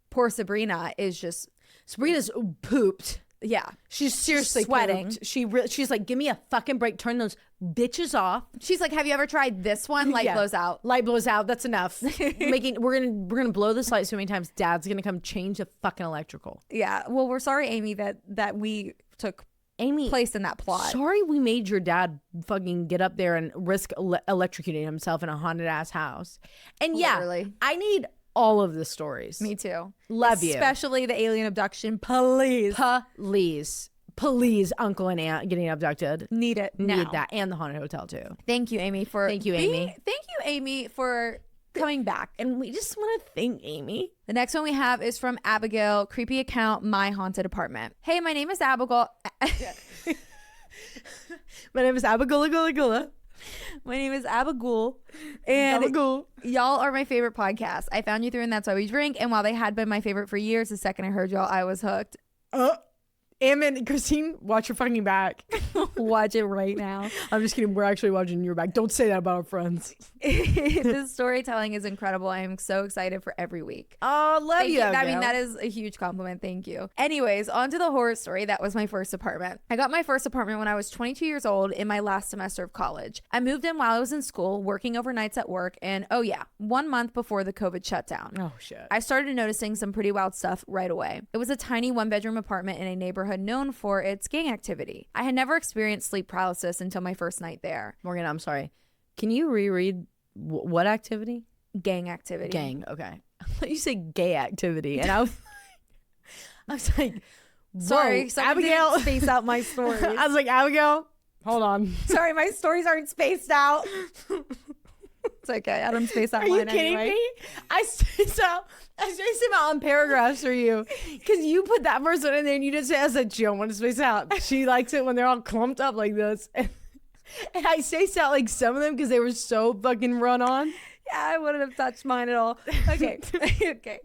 poor Sabrina's pooped. Yeah. She's seriously sweating. She's like, give me a fucking break. Turn those bitches off. She's like, have you ever tried this one? Light blows out. Light blows out. That's enough. We're gonna blow this light so many times. Dad's gonna come change the fucking electrical. Yeah. Well, we're sorry, Amy, that we took place in that plot. Sorry we made your dad fucking get up there and risk electrocuting himself in a haunted ass house. And Literally. I need all of the stories. Me too. Love you. Especially the alien abduction. Please. Please, uncle and aunt getting abducted. Need it now. Need that. And the haunted hotel too. Thank you, Amy, for Thank you, Amy, for coming back. And we just want to thank Amy. The next one we have is from Abigail, creepy account, My Haunted Apartment. Hey, my name is Abigail. My name is Abigail. My name is Abigail, and y'all are my favorite podcast. I found you through And That's Why We Drink, and while they had been my favorite for years, the second I heard y'all, I was hooked. And Christine, watch your fucking back. Watch it right now. I'm just kidding. We're actually watching your back. Don't say that about our friends. This storytelling is incredible. I am so excited for every week. Oh, love you. I mean, that is a huge compliment. Thank you. Anyways, on to the horror story. That was my first apartment. I got my first apartment when I was 22 years old in my last semester of college. I moved in while I was in school, working overnights at work, and 1 month before the COVID shutdown. Oh, shit. I started noticing some pretty wild stuff right away. It was a tiny one-bedroom apartment in a neighborhood known for its gang activity. I had never experienced sleep paralysis until my first night there. Morgan, I'm sorry. Can you reread what activity? Gang activity. Gang, okay. I thought you said gay activity, and I was like, sorry, Abigail, didn't space out my stories. I was like, Abigail, hold on. Sorry, my stories aren't spaced out. It's okay. I don't space out. Are you kidding me? I space out on paragraphs for you because you put that first one in there and you just say, I said, she don't want to space out. She likes it when they're all clumped up like this. And I spaced out like some of them because they were so fucking run on. Yeah, I wouldn't have touched mine at all. Okay. Okay.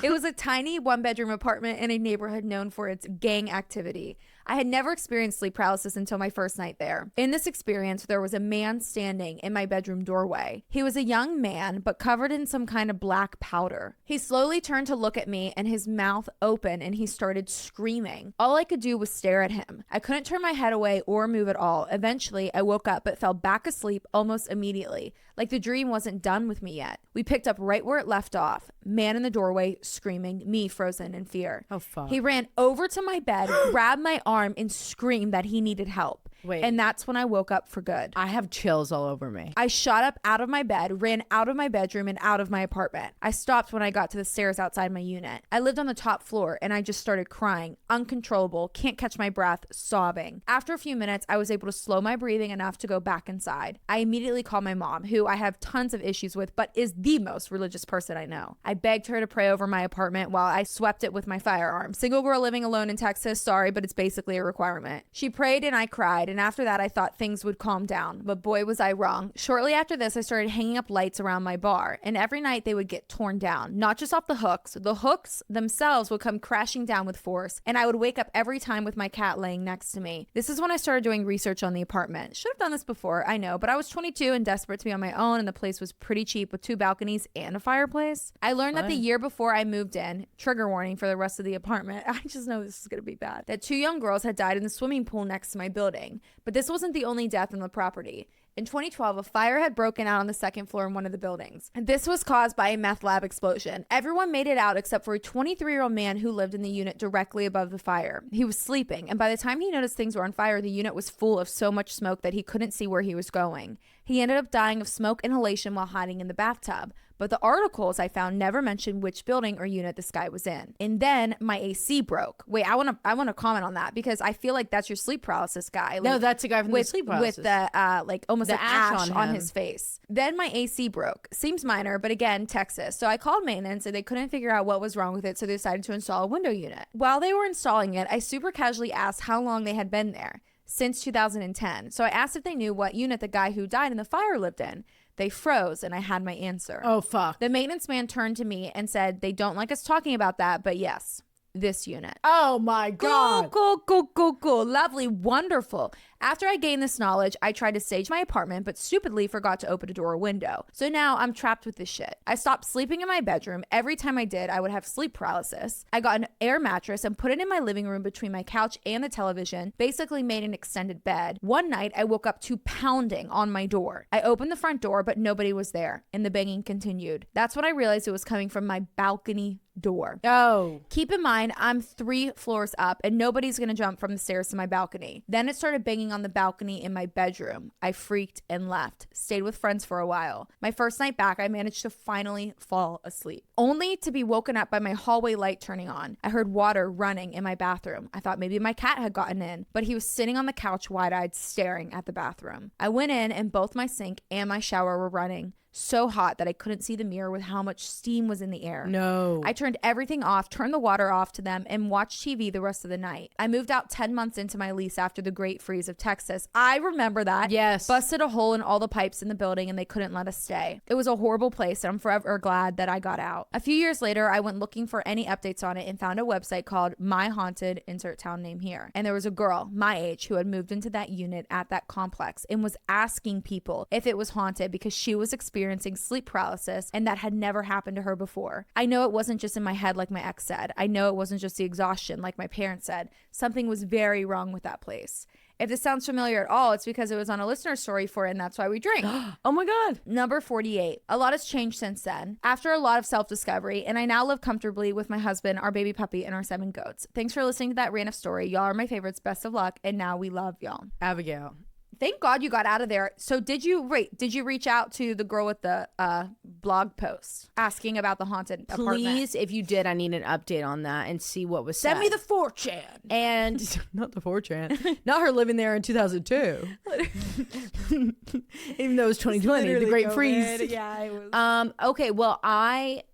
It was a tiny one-bedroom apartment in a neighborhood known for its gang activity. I had never experienced sleep paralysis until my first night there. In this experience, there was a man standing in my bedroom doorway. He was a young man, but covered in some kind of black powder. He slowly turned to look at me, and his mouth opened, and he started screaming. All I could do was stare at him. I couldn't turn my head away or move at all. Eventually, I woke up, but fell back asleep almost immediately, like the dream wasn't done with me yet. We picked up right where it left off. Man in the doorway, screaming, me frozen in fear. Oh, fuck. He ran over to my bed, grabbed my arm, and screamed that he needed help. Wait. And that's when I woke up for good. I have chills all over me. I shot up out of my bed, ran out of my bedroom and out of my apartment. I stopped when I got to the stairs outside my unit. I lived on the top floor and I just started crying, uncontrollable, can't catch my breath, sobbing. After a few minutes, I was able to slow my breathing enough to go back inside. I immediately called my mom, who I have tons of issues with, but is the most religious person I know. I begged her to pray over my apartment while I swept it with my firearm. Single girl living alone in Texas, sorry, but it's basically a requirement. She prayed and I cried, and after that I thought things would calm down, but boy was I wrong. Shortly after this, I started hanging up lights around my bar, and every night they would get torn down, not just off the hooks. The hooks themselves would come crashing down with force, and I would wake up every time with my cat laying next to me. This is when I started doing research on the apartment. Should have done this before, I know, but I was 22 and desperate to be on my own, and the place was pretty cheap with 2 balconies and a fireplace. I learned that the year before I moved in, trigger warning for the rest of the apartment, I just know this is gonna be bad, that 2 young girls had died in the swimming pool next to my building. But this wasn't the only death on the property. In 2012, a fire had broken out on the 2nd floor in one of the buildings. This was caused by a meth lab explosion. Everyone made it out except for a 23-year-old man who lived in the unit directly above the fire. He was sleeping, and by the time he noticed things were on fire, the unit was full of so much smoke that he couldn't see where he was going. He ended up dying of smoke inhalation while hiding in the bathtub. But the articles I found never mentioned which building or unit this guy was in. And then my AC broke. Wait, I want to comment on that because I feel like that's your sleep paralysis guy. Like, no, that's a guy from the sleep paralysis. With the like almost the like ash on his face. Then my AC broke. Seems minor, but again, Texas. So I called maintenance and they couldn't figure out what was wrong with it, so they decided to install a window unit. While they were installing it, I super casually asked how long they had been there. Since 2010. So I asked if they knew what unit the guy who died in the fire lived in. They froze and I had my answer. Oh, fuck. The maintenance man turned to me and said, they don't like us talking about that, but yes. this unit. Oh my God. Cool. Lovely. Wonderful. After I gained this knowledge, I tried to stage my apartment, but stupidly forgot to open a door or window. So now I'm trapped with this shit. I stopped sleeping in my bedroom. Every time I did, I would have sleep paralysis. I got an air mattress and put it in my living room between my couch and the television, basically made an extended bed. One night, I woke up to pounding on my door. I opened the front door, but nobody was there, and the banging continued. That's when I realized it was coming from my balcony door. Oh. Keep in mind, I'm 3 floors up and nobody's gonna jump from the stairs to my balcony. Then it started banging on the balcony in my bedroom. I freaked and left. Stayed with friends for a while. My first night back, I managed to finally fall asleep, only to be woken up by my hallway light turning on. I heard water running in my bathroom. I thought maybe my cat had gotten in, but he was sitting on the couch wide-eyed staring at the bathroom. I went in and both my sink and my shower were running. So hot that I couldn't see the mirror with how much steam was in the air. No. I turned everything off, turned the water off to them, and watched TV the rest of the night. I moved out 10 months into my lease after the Great Freeze of Texas. I remember that. Yes. Busted a hole in all the pipes in the building and they couldn't let us stay. It was a horrible place and I'm forever glad that I got out. A few years later, I went looking for any updates on it and found a website called My Haunted, insert town name here. And there was a girl my age who had moved into that unit at that complex and was asking people if it was haunted because she was experiencing sleep paralysis and that had never happened to her before. I know it wasn't just in my head like my ex said. I know it wasn't just the exhaustion like my parents said. Something was very wrong with that place. If this sounds familiar at all, it's because it was on a listener story for it, and that's why we drink. Oh my God. Number 48. A lot has changed since then. After a lot of self-discovery, and I now live comfortably with my husband, our baby puppy, and our 7 goats. Thanks for listening to that random story. Y'all are my favorites. Best of luck. And now we love y'all. Abigail. Thank God you got out of there. So did you reach out to the girl with the blog post asking about the haunted apartment? Please, if you did, I need an update on that and see what was said. Send me the 4chan. And not the 4chan. Not her living there in 2002. Even though it was 2020, the Great Freeze. Yeah, it was. Okay, well, I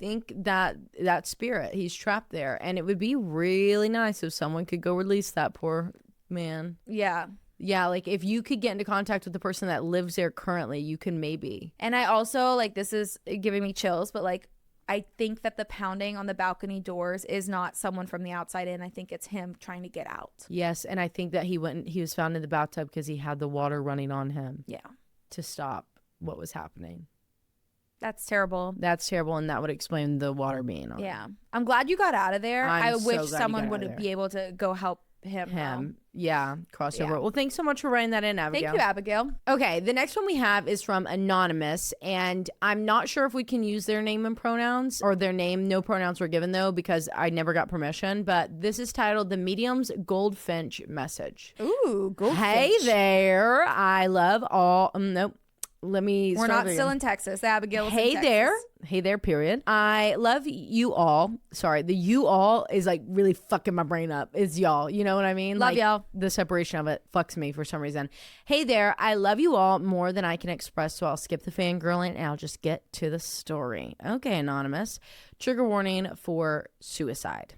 think that spirit, he's trapped there. And it would be really nice if someone could go release that poor man. Yeah. Yeah, like if you could get into contact with the person that lives there currently, you can maybe. And I also, like, this is giving me chills, but like, I think that the pounding on the balcony doors is not someone from the outside in. I think it's him trying to get out. Yes, and I think that he was found in the bathtub because he had the water running on him. Yeah. To stop what was happening. That's terrible. That's terrible, and that would explain the water being on. Yeah. I'm glad you got out of there. I so wish glad someone you got out of would there. be able to go help him. Yeah, crossover. Yeah. Well, thanks so much for writing that in, Abigail. Thank you, Abigail. Okay, the next one we have is from Anonymous, and I'm not sure if we can use their name and pronouns, or their name. No pronouns were given, though, because I never got permission, but this is titled The Medium's Goldfinch Message. Ooh, goldfinch. Hey there, I love all... nope. We're not still in Texas. Abigail is in Texas. Hey there, period. I love you all. Sorry, the you all is like really fucking my brain up. Is y'all. You know what I mean? Love like, y'all. The separation of it fucks me for some reason. Hey there, I love you all more than I can express, so I'll skip the fangirling and I'll just get to the story. Okay, Anonymous. Trigger warning for suicide.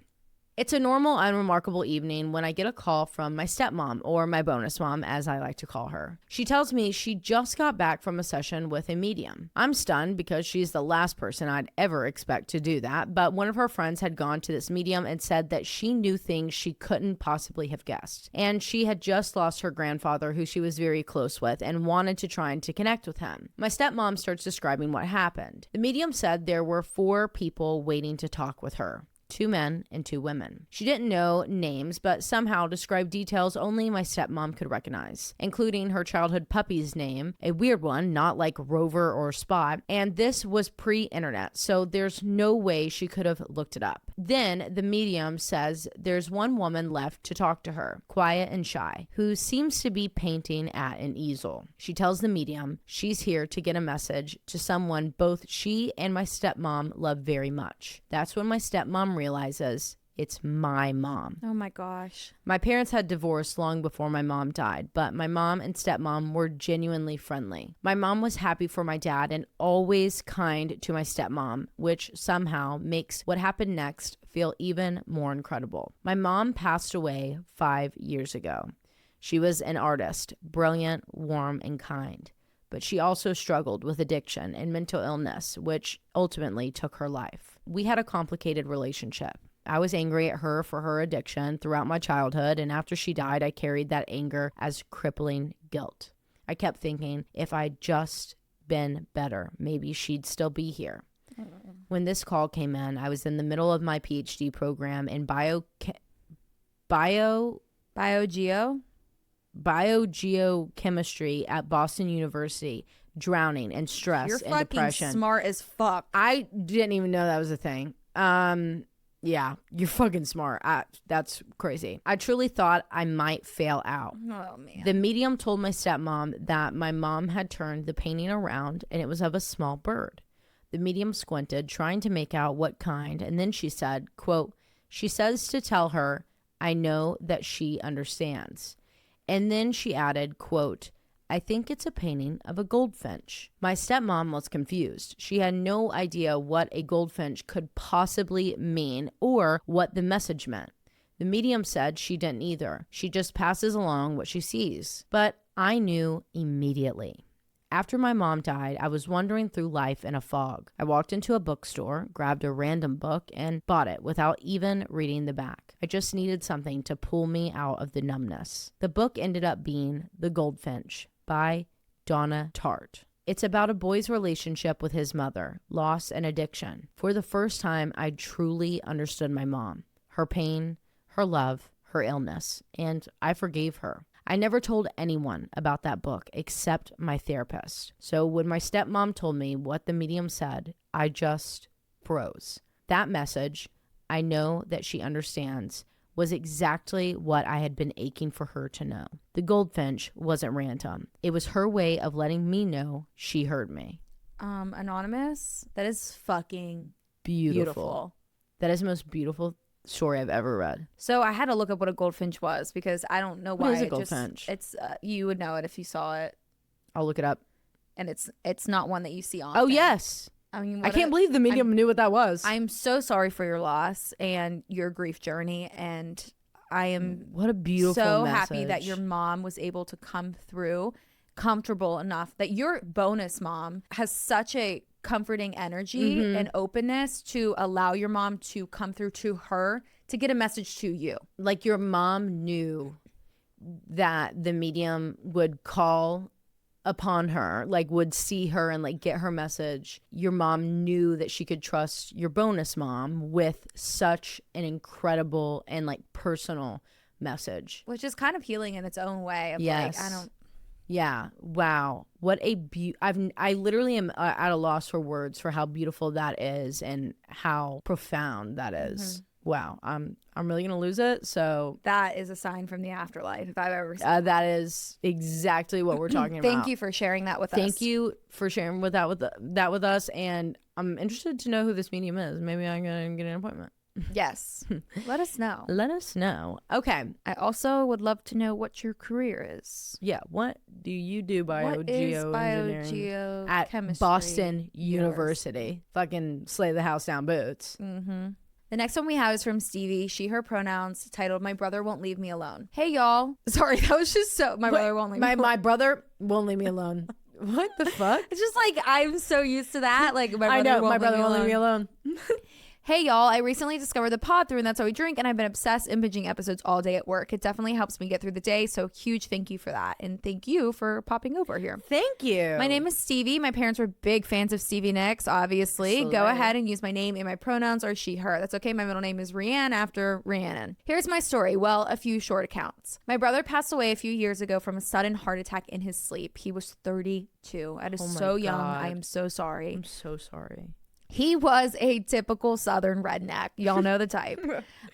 It's a normal, unremarkable evening when I get a call from my stepmom, or my bonus mom, as I like to call her. She tells me she just got back from a session with a medium. I'm stunned because she's the last person I'd ever expect to do that, but one of her friends had gone to this medium and said that she knew things she couldn't possibly have guessed. And she had just lost her grandfather, who she was very close with, and wanted to try and to connect with him. My stepmom starts describing what happened. The medium said there were 4 people waiting to talk with her. 2 men and 2 women. She didn't know names, but somehow described details only my stepmom could recognize, including her childhood puppy's name, a weird one, not like Rover or Spot, and this was pre-internet, so there's no way she could have looked it up. Then the medium says there's one woman left to talk to her, quiet and shy, who seems to be painting at an easel. She tells the medium she's here to get a message to someone both she and my stepmom love very much. That's when my stepmom realizes it's my mom. Oh my gosh. My parents had divorced long before my mom died, but my mom and stepmom were genuinely friendly. My mom was happy for my dad and always kind to my stepmom, which somehow makes what happened next feel even more incredible. My mom passed away 5 years ago. She was an artist, brilliant, warm, and kind. But she also struggled with addiction and mental illness, which ultimately took her life. We had a complicated relationship. I was angry at her for her addiction throughout my childhood, and after she died, I carried that anger as crippling guilt. I kept thinking, if I'd just been better, maybe she'd still be here. When this call came in, I was in the middle of my PhD program in biogeochemistry at Boston University, drowning in stress You're and depression. You're fucking smart as fuck. I didn't even know that was a thing. Yeah, you're fucking smart. That's crazy. I truly thought I might fail out. Oh, man. The medium told my stepmom that my mom had turned the painting around and it was of a small bird. The medium squinted, trying to make out what kind, and then she said, quote, she says to tell her, I know that she understands. And then she added, quote, I think it's a painting of a goldfinch. My stepmom was confused. She had no idea what a goldfinch could possibly mean or what the message meant. The medium said she didn't either. She just passes along what she sees. But I knew immediately. After my mom died, I was wandering through life in a fog. I walked into a bookstore, grabbed a random book, and bought it without even reading the back. I just needed something to pull me out of the numbness. The book ended up being The Goldfinch by Donna Tartt. It's about a boy's relationship with his mother, loss, and addiction. For the first time, I truly understood my mom, her pain, her love, her illness, and I forgave her. I never told anyone about that book except my therapist. So when my stepmom told me what the medium said, I just froze. That message, I know that she understands, was exactly what I had been aching for her to know. The goldfinch wasn't random. It was her way of letting me know she heard me. Anonymous, that is fucking beautiful. That is the most beautiful story I've ever read. So I had to look up what a goldfinch was because I don't know why. What is a goldfinch? It's you would know it if you saw it. I'll look it up. And it's not one that you see often. Oh yes. I mean, I can't believe the medium knew what that was. I'm so sorry for your loss and your grief journey, and I am what a beautiful so message. happy that your mom was able to come through comfortable enough, that your bonus mom has such a comforting energy and openness to allow your mom to come through to her to get a message to you. Like your mom knew that the medium would call upon her, like would see her and like get her message. Your mom knew that she could trust your bonus mom with such an incredible and like personal message, which is kind of healing in its own way of yes. like, I don't. Yeah. Wow. What a I literally am at a loss for words for how beautiful that is and how profound that is. Wow. I'm really going to lose it. So that is a sign from the afterlife if I've ever seen that is exactly what we're talking about. Thank you for sharing that with us. Thank you for sharing that with us. And I'm interested to know who this medium is. Maybe I'm going to get an appointment. Yes. Let us know. Let us know. Okay. I also would love to know what your career is. Yeah. What do you do biogeoengineering at Boston University? Fucking slay the house down boots. The next one we have is from Stevie. She, her pronouns, titled "My Brother Won't Leave Me Alone." Hey y'all. Sorry, that was just so. My brother won't leave me alone. My brother won't leave me alone. What the fuck? It's just like I'm so used to that. Like my brother won't leave me alone. Hey y'all, I recently discovered the pod through And That's How We Drink, and I've been obsessed in binging episodes all day at work. It definitely helps me get through the day, so huge thank you for that. And thank you for popping over here. Thank you. My name is Stevie. My parents were big fans of Stevie Nicks, obviously. Slay. Go ahead and use my name and my pronouns or she, her. That's okay. My middle name is Rhiannon after Rhiannon. Here's my story. Well, a few short accounts. My brother passed away a few years ago from a sudden heart attack in his sleep. He was 32. That is so young. I am so sorry. I'm so sorry. He was a typical Southern redneck. Y'all know the type.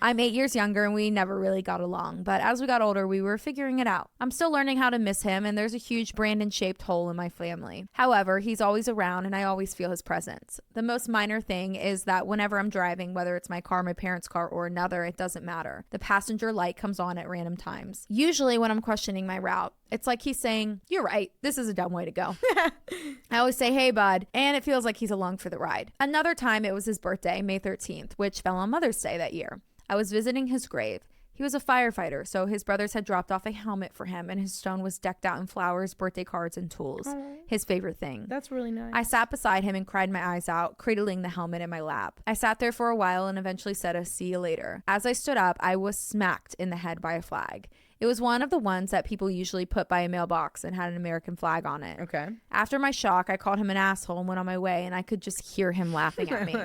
I'm 8 years younger and we never really got along. But as we got older, we were figuring it out. I'm still learning how to miss him, and there's a huge Brandon-shaped hole in my family. However, he's always around and I always feel his presence. The most minor thing is that whenever I'm driving, whether it's my car, my parents' car, or another, it doesn't matter. The passenger light comes on at random times. Usually when I'm questioning my route, it's like he's saying, "You're right, this is a dumb way to go." I always say, "Hey, bud," and it feels like he's along for the ride. Another time, it was his birthday, May 13th, which fell on Mother's Day that year. I was visiting his grave. He He was a firefighter, so his brothers had dropped off a helmet for him, and his stone was decked out in flowers, birthday cards, and tools. His favorite thing. That's really nice. I sat beside him and cried my eyes out, cradling the helmet in my lap. I sat there for a while and eventually said a see you later. As I stood up, I was smacked in the head by a flag. It was one of the ones that people usually put by a mailbox and had an American flag on it. Okay. After my shock, I called him an asshole and went on my way, and I could just hear him laughing at me.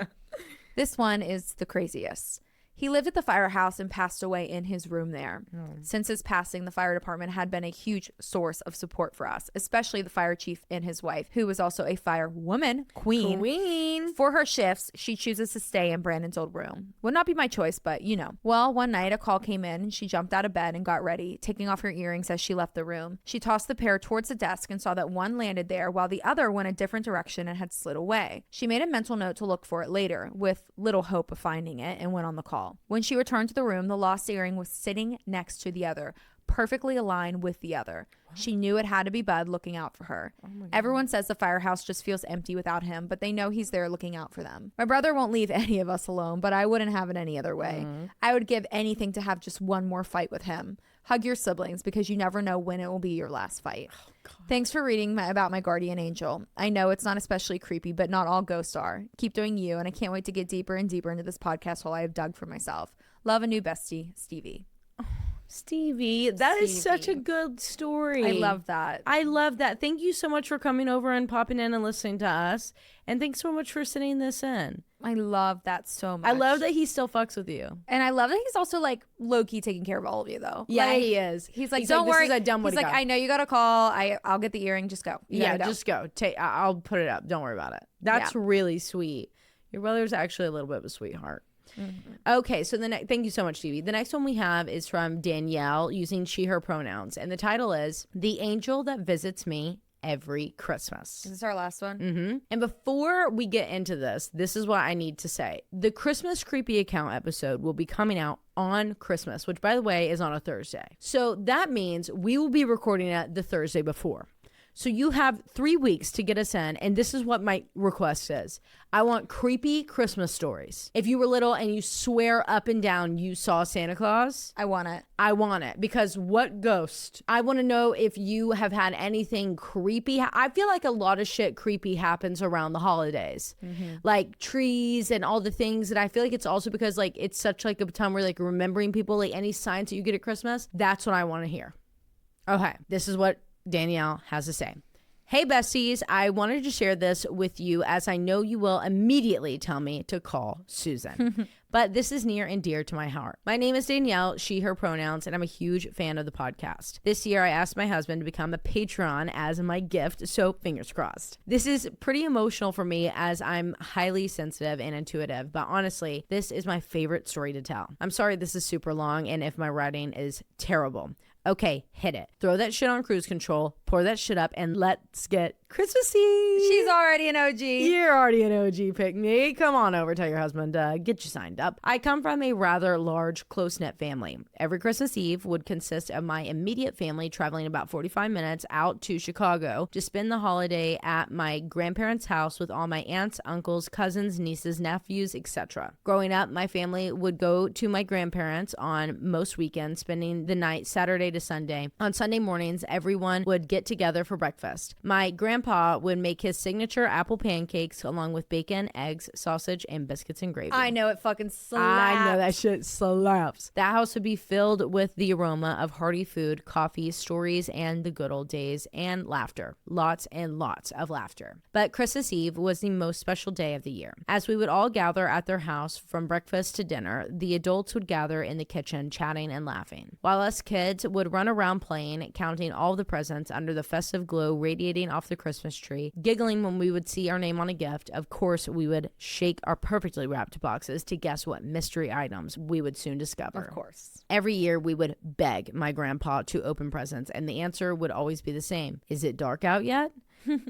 This one is the craziest. He lived at the firehouse and passed away in his room there. Since his passing, the fire department had been a huge source of support for us, especially the fire chief and his wife, who was also a firewoman, queen. For her shifts, she chooses to stay in Brandon's old room. Would not be my choice, but you know. Well, one night a call came in and she jumped out of bed and got ready, taking off her earrings as she left the room. She tossed the pair towards the desk and saw that one landed there while the other went a different direction and had slid away. She made a mental note to look for it later, with little hope of finding it, and went on the call. When she returned to the room, the lost earring was sitting next to the other, perfectly aligned with the other. What? She knew it had to be Bud looking out for her. Everyone says the firehouse just feels empty without him, but they know he's there looking out for them. My brother won't leave any of us alone, but I wouldn't have it any other way. I would give anything to have just one more fight with him. Hug your siblings, because you never know when it will be your last fight. Thanks for reading about my guardian angel. I know it's not especially creepy, but not all ghosts are. Keep doing you, and I can't wait to get deeper and deeper into this podcast hole I have dug for myself. Love, a new bestie, Stevie. Stevie, that is such a good story. I love that. I love that. Thank you so much for coming over and popping in and listening to us. And thanks so much for sending this in. I love that so much. I love that he still fucks with you. And I love that he's also like low-key taking care of all of you, though. Yeah, like, he is. He's like, don't worry. This is a dumb way he's to like, go. I know you got a call. I'll get the earring. Just go. Just go. I'll put it up. Don't worry about it. That's really sweet. Your brother's actually a little bit of a sweetheart. Okay, so thank you so much, Stevie. The next one we have is from Danielle, using she, her pronouns. And the title is The Angel That Visits Me Every Christmas. Is this our last one? And before we get into this is what I need to say. The Christmas Creepy Account episode will be coming out on Christmas, which, by the way, is on a Thursday. So that means we will be recording it the Thursday before. So you have 3 weeks to get us in, and this is what my request is. I want creepy Christmas stories. If you were little and you swear up and down you saw Santa Claus, I want it. I want it, because what ghost? I want to know if you have had anything creepy. I feel like a lot of shit creepy happens around the holidays, like trees and all the things. And I feel like it's also because like it's such like a time where like remembering people, like any signs that you get at Christmas. That's what I want to hear. Okay, this is what Danielle has to say. Hey besties, I wanted to share this with you as I know you will immediately tell me to call Susan. But this is near and dear to my heart. My name is Danielle, she, her pronouns, and I'm a huge fan of the podcast. This year I asked my husband to become a patron as my gift, so fingers crossed. This is pretty emotional for me as I'm highly sensitive and intuitive, but honestly, this is my favorite story to tell. I'm sorry this is super long and if my writing is terrible. Okay, hit it. Throw that shit on cruise control, pour that shit up, and let's get Christmassy. She's already an OG. You're already an OG, pick me. Come on over, tell your husband, get you signed up. I come from a rather large, close-knit family. Every Christmas Eve would consist of my immediate family traveling about 45 minutes out to Chicago to spend the holiday at my grandparents' house with all my aunts, uncles, cousins, nieces, nephews, etc. Growing up, my family would go to my grandparents on most weekends, spending the night Saturday to Sunday. On Sunday mornings, everyone would get together for breakfast. My grandpa would make his signature apple pancakes along with bacon, eggs, sausage, and biscuits and gravy. I know it fucking slaps. I know that shit slaps. That house would be filled with the aroma of hearty food, coffee, stories, and the good old days, and laughter. Lots and lots of laughter. But Christmas Eve was the most special day of the year. As we would all gather at their house from breakfast to dinner, the adults would gather in the kitchen chatting and laughing, while us kids would run around playing, counting all the presents under the festive glow radiating off the Christmas tree, giggling when we would see our name on a gift. Of course, we would shake our perfectly wrapped boxes to guess what mystery items we would soon discover. Of course. Every year, we would beg my grandpa to open presents, and the answer would always be the same. Is it dark out yet?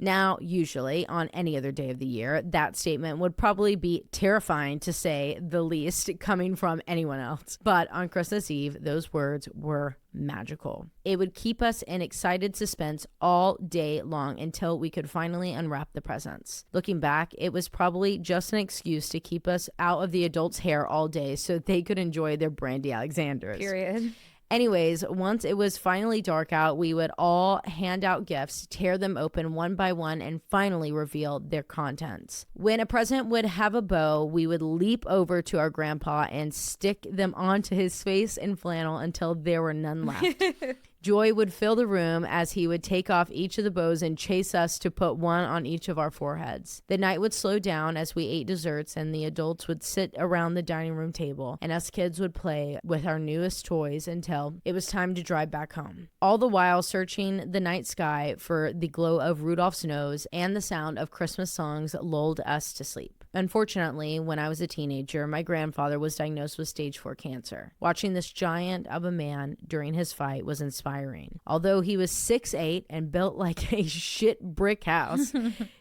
Now, usually on any other day of the year, that statement would probably be terrifying to say the least coming from anyone else. But on Christmas Eve, those words were magical. It would keep us in excited suspense all day long until we could finally unwrap the presents. Looking back, it was probably just an excuse to keep us out of the adults' hair all day so they could enjoy their Brandy Alexanders. Period. Anyways, once it was finally dark out, we would all hand out gifts, tear them open one by one, and finally reveal their contents. When a present would have a bow, we would leap over to our grandpa and stick them onto his face in flannel until there were none left. Joy would fill the room as he would take off each of the bows and chase us to put one on each of our foreheads. The night would slow down as we ate desserts and the adults would sit around the dining room table and us kids would play with our newest toys until it was time to drive back home. All the while searching the night sky for the glow of Rudolph's nose and the sound of Christmas songs lulled us to sleep. Unfortunately, when I was a teenager, my grandfather was diagnosed with stage 4 cancer. Watching this giant of a man during his fight was inspiring. Although he was 6'8" and built like a shit brick house,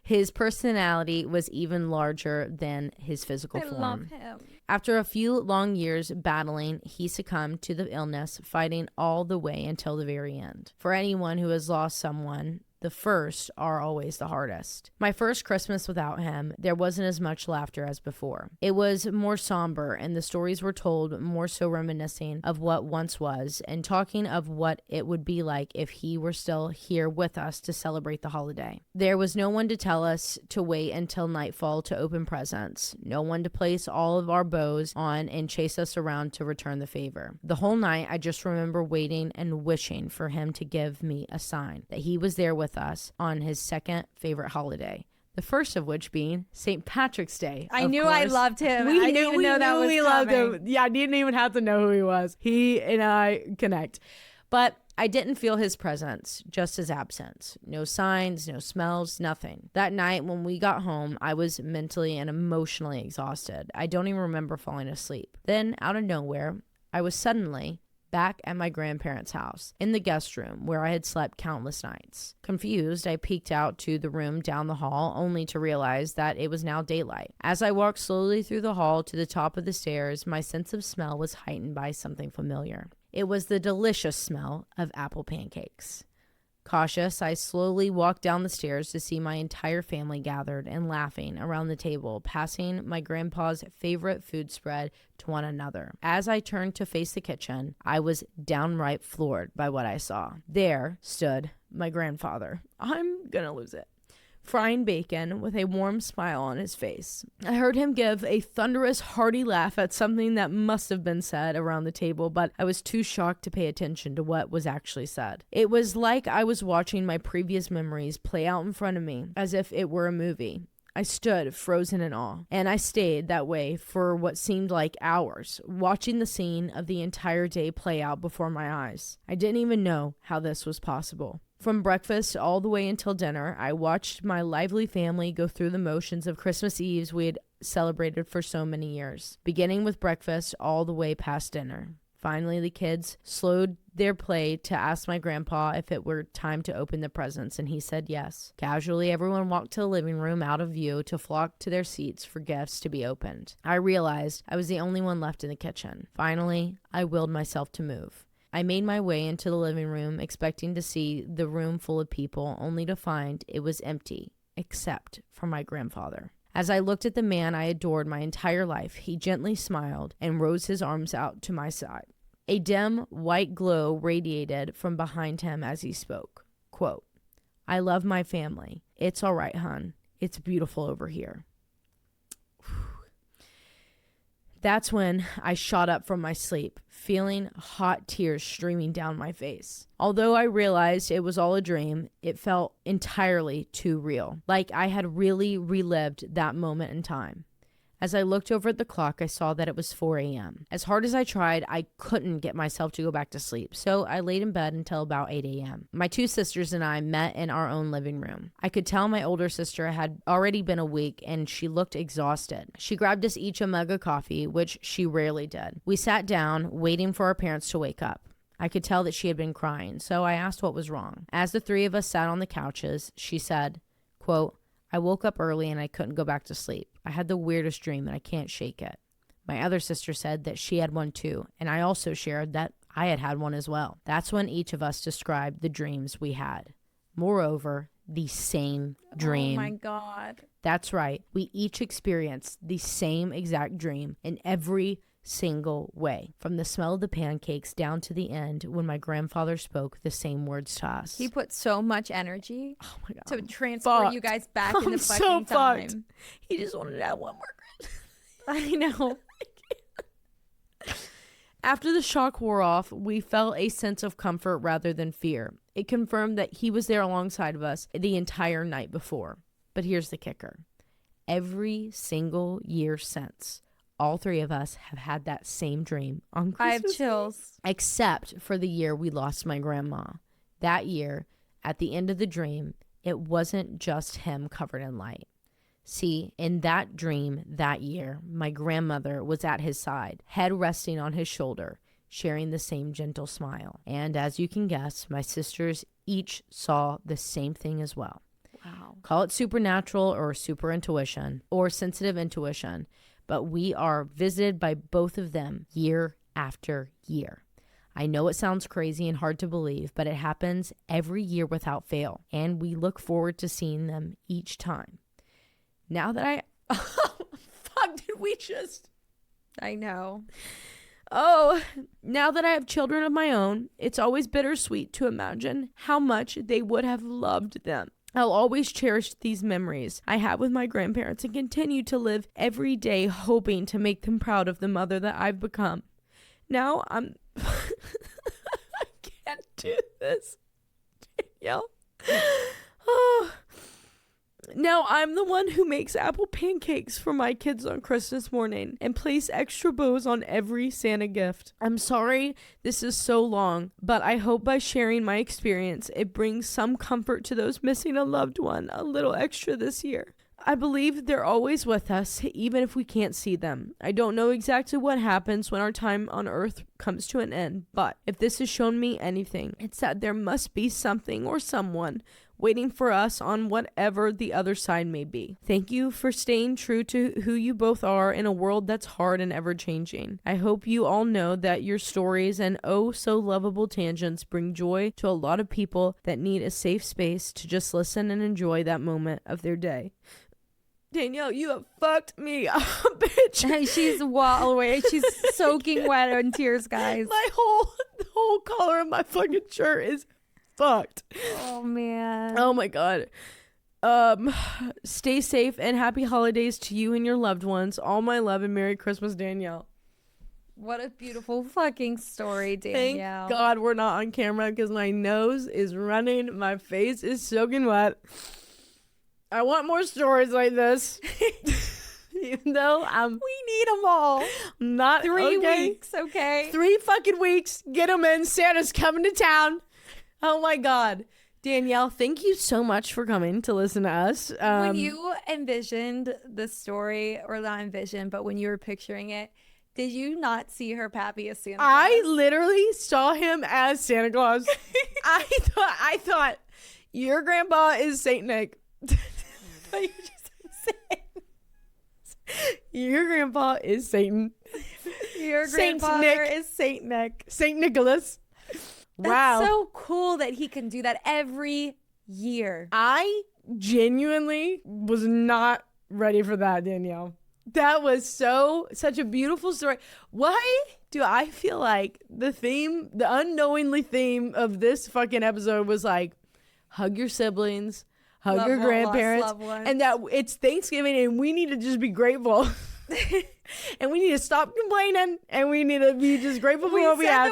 his personality was even larger than his physical form. I love him. After a few long years battling, he succumbed to the illness, fighting all the way until the very end. For anyone who has lost someone, the first are always the hardest. My first Christmas without him, there wasn't as much laughter as before. It was more somber, and the stories were told more so reminiscing of what once was and talking of what it would be like if he were still here with us to celebrate the holiday. There was no one to tell us to wait until nightfall to open presents, no one to place all of our bows on and chase us around to return the favor. The whole night, I just remember waiting and wishing for him to give me a sign that he was there with us on his second favorite holiday. The first of which being St. Patrick's Day. I knew I loved him. We loved him. Yeah, I didn't even have to know who he was. He and I connect. But I didn't feel his presence, just his absence. No signs, no smells, nothing. That night when we got home, I was mentally and emotionally exhausted. I don't even remember falling asleep. Then, out of nowhere, I was suddenly back at my grandparents' house, in the guest room where I had slept countless nights. Confused, I peeked out to the room down the hall, only to realize that it was now daylight. As I walked slowly through the hall to the top of the stairs, my sense of smell was heightened by something familiar. It was the delicious smell of apple pancakes. Cautious, I slowly walked down the stairs to see my entire family gathered and laughing around the table, passing my grandpa's favorite food spread to one another. As I turned to face the kitchen, I was downright floored by what I saw. There stood my grandfather. I'm gonna lose it. Frying bacon with a warm smile on his face. I heard him give a thunderous, hearty laugh at something that must have been said around the table, but I was too shocked to pay attention to what was actually said. It was like I was watching my previous memories play out in front of me, as if it were a movie. I stood frozen in awe, and I stayed that way for what seemed like hours, watching the scene of the entire day play out before my eyes. I didn't even know how this was possible. From breakfast all the way until dinner, I watched my lively family go through the motions of Christmas Eves we had celebrated for so many years, beginning with breakfast all the way past dinner. Finally, the kids slowed their play to ask my grandpa if it were time to open the presents, and he said yes. Casually, everyone walked to the living room out of view to flock to their seats for gifts to be opened. I realized I was the only one left in the kitchen. Finally, I willed myself to move. I made my way into the living room, expecting to see the room full of people, only to find it was empty, except for my grandfather. As I looked at the man I adored my entire life, he gently smiled and rose his arms out to my side. A dim, white glow radiated from behind him as he spoke. Quote, "I love my family. It's all right, hon. It's beautiful over here." That's when I shot up from my sleep, feeling hot tears streaming down my face. Although I realized it was all a dream, it felt entirely too real, like I had really relived that moment in time. As I looked over at the clock, I saw that it was 4 a.m. As hard as I tried, I couldn't get myself to go back to sleep, so I laid in bed until about 8 a.m. My two sisters and I met in our own living room. I could tell my older sister had already been awake, and she looked exhausted. She grabbed us each a mug of coffee, which she rarely did. We sat down, waiting for our parents to wake up. I could tell that she had been crying, so I asked what was wrong. As the three of us sat on the couches, she said, quote, I woke up early and I couldn't go back to sleep. I had the weirdest dream and I can't shake it. My other sister said that she had one too, and I also shared that I had had one as well. That's when each of us described the dreams we had. Moreover, the same dream. Oh my God. That's right. We each experienced the same exact dream in every single way, from the smell of the pancakes down to the end when my grandfather spoke the same words to us. He put so much energy to transfer you guys back into so fucking time. Fucked. He just wanted to have one more. I know. After the shock wore off, we felt a sense of comfort rather than fear. It confirmed that he was there alongside of us the entire night before. But here's the kicker. Every single year since, all three of us have had that same dream on Christmas. I have chills. Except for the year we lost my grandma. That year, at the end of the dream, it wasn't just him covered in light. See, in that dream that year, my grandmother was at his side, head resting on his shoulder, sharing the same gentle smile. And as you can guess, my sisters each saw the same thing as well. Wow. Call it supernatural or super intuition or sensitive intuition, but we are visited by both of them year after year. I know it sounds crazy and hard to believe, but it happens every year without fail, and we look forward to seeing them each time. Now that fuck, did we just... I know. Now that I have children of my own, it's always bittersweet to imagine how much they would have loved them. I'll always cherish these memories I have with my grandparents and continue to live every day hoping to make them proud of the mother that I've become. Now I'm... I can't do this. Danielle. Now I'm the one who makes apple pancakes for my kids on Christmas morning and place extra bows on every Santa gift. I'm sorry this is so long, but I hope by sharing my experience it brings some comfort to those missing a loved one a little extra this year. I believe they're always with us, even if we can't see them. I don't know exactly what happens when our time on Earth comes to an end, but if this has shown me anything, it's that there must be something or someone waiting for us on whatever the other side may be. Thank you for staying true to who you both are in a world that's hard and ever-changing. I hope you all know that your stories and oh so lovable tangents bring joy to a lot of people that need a safe space to just listen and enjoy that moment of their day. Danielle, you have fucked me up, bitch. She's wallowing. She's soaking wet in tears, guys. The whole collar of my fucking shirt is fucked. Oh, man. Oh, my God. Stay safe and happy holidays to you and your loved ones. All my love and Merry Christmas, Danielle. What a beautiful fucking story, Danielle. Thank God we're not on camera because my nose is running. My face is soaking wet. I want more stories like this. Even though we need them all. Not 3 okay. weeks, okay? 3 fucking weeks. Get them in. Santa's coming to town. Oh my God. Danielle, thank you so much for coming to listen to us. When you envisioned the story, or not envisioned, but when you were picturing it, did you not see her pappy as Santa Claus? I literally saw him as Santa Claus. I thought your grandpa is Saint Nick. You just said your grandpa is Satan. Your grandfather is Saint Nick. Saint Nicholas. Wow. That's so cool that he can do that every year. I genuinely was not ready for that, Danielle. That was such a beautiful story. Why do I feel like the unknowingly theme of this fucking episode was like, hug your siblings, hug your grandparents, and that it's Thanksgiving and we need to just be grateful. And we need to stop complaining and we need to be just grateful for what we have.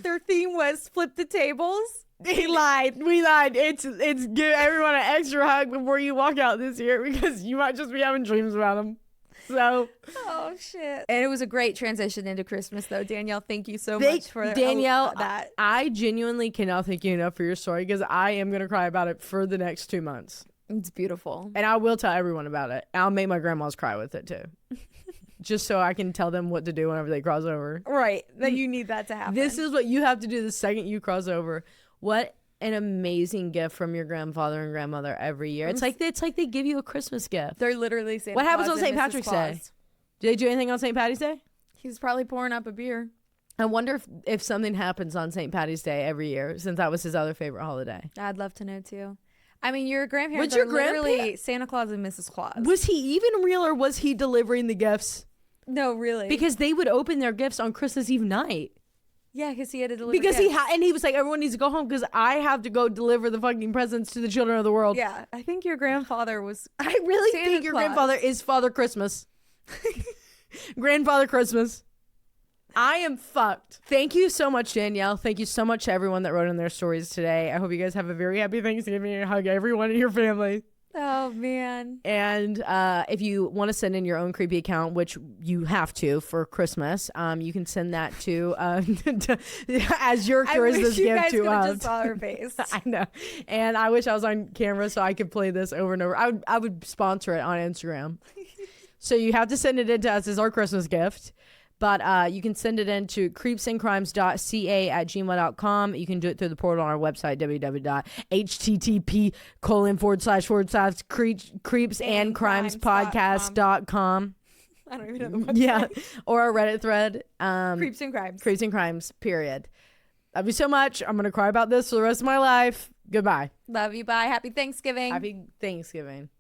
Their theme was flip the tables. We lied. It's give everyone an extra hug before you walk out this year because you might just be having dreams about them. So, oh shit! And it was a great transition into Christmas, though. Danielle, thank you so much for Danielle. That I genuinely cannot thank you enough for your story because I am gonna cry about it for the next 2 months. It's beautiful, and I will tell everyone about it. I'll make my grandmas cry with it too. just so I can tell them what to do whenever they cross over. Right. That you need that to happen. This is what you have to do the second you cross over. What an amazing gift from your grandfather and grandmother every year. It's like they give you a Christmas gift. They're literally Santa What happens Claus on St. and Mrs. Patrick's Claus. Day? Do they do anything on St. Patty's Day? He's probably pouring up a beer. I wonder if something happens on St. Patty's Day every year, since that was his other favorite holiday. I'd love to know too. I mean, your grandparents What's your are literally Santa Claus and Mrs. Claus. Was he even real, or was he delivering the gifts? No, really. Because they would open their gifts on Christmas Eve night. Yeah, because he had to deliver Because gifts. he was like, everyone needs to go home because I have to go deliver the fucking presents to the children of the world. Yeah, I think your grandfather was. I really Santa think your Claus. grandfather is Father Christmas. Grandfather Christmas. I am fucked. Thank you so much, Danielle. Thank you so much to everyone that wrote in their stories today. I hope you guys have a very happy Thanksgiving and hug everyone in your family. Oh, man. And if you want to send in your own creepy account, which you have to for Christmas, you can send that to as your Christmas gift to us. Just saw her face. I know. And I wish I was on camera so I could play this over and over. I would sponsor it on Instagram. So you have to send it in to us as our Christmas gift. But you can send it in to creepsandcrimes.ca@gmail.com. You can do it through the portal on our website, www.http://creepsandcrimespodcast.com. I don't even know the website. Yeah. Or our Reddit thread. Creeps and Crimes. Creeps and Crimes, period. Love you so much. I'm going to cry about this for the rest of my life. Goodbye. Love you. Bye. Happy Thanksgiving. Happy Thanksgiving.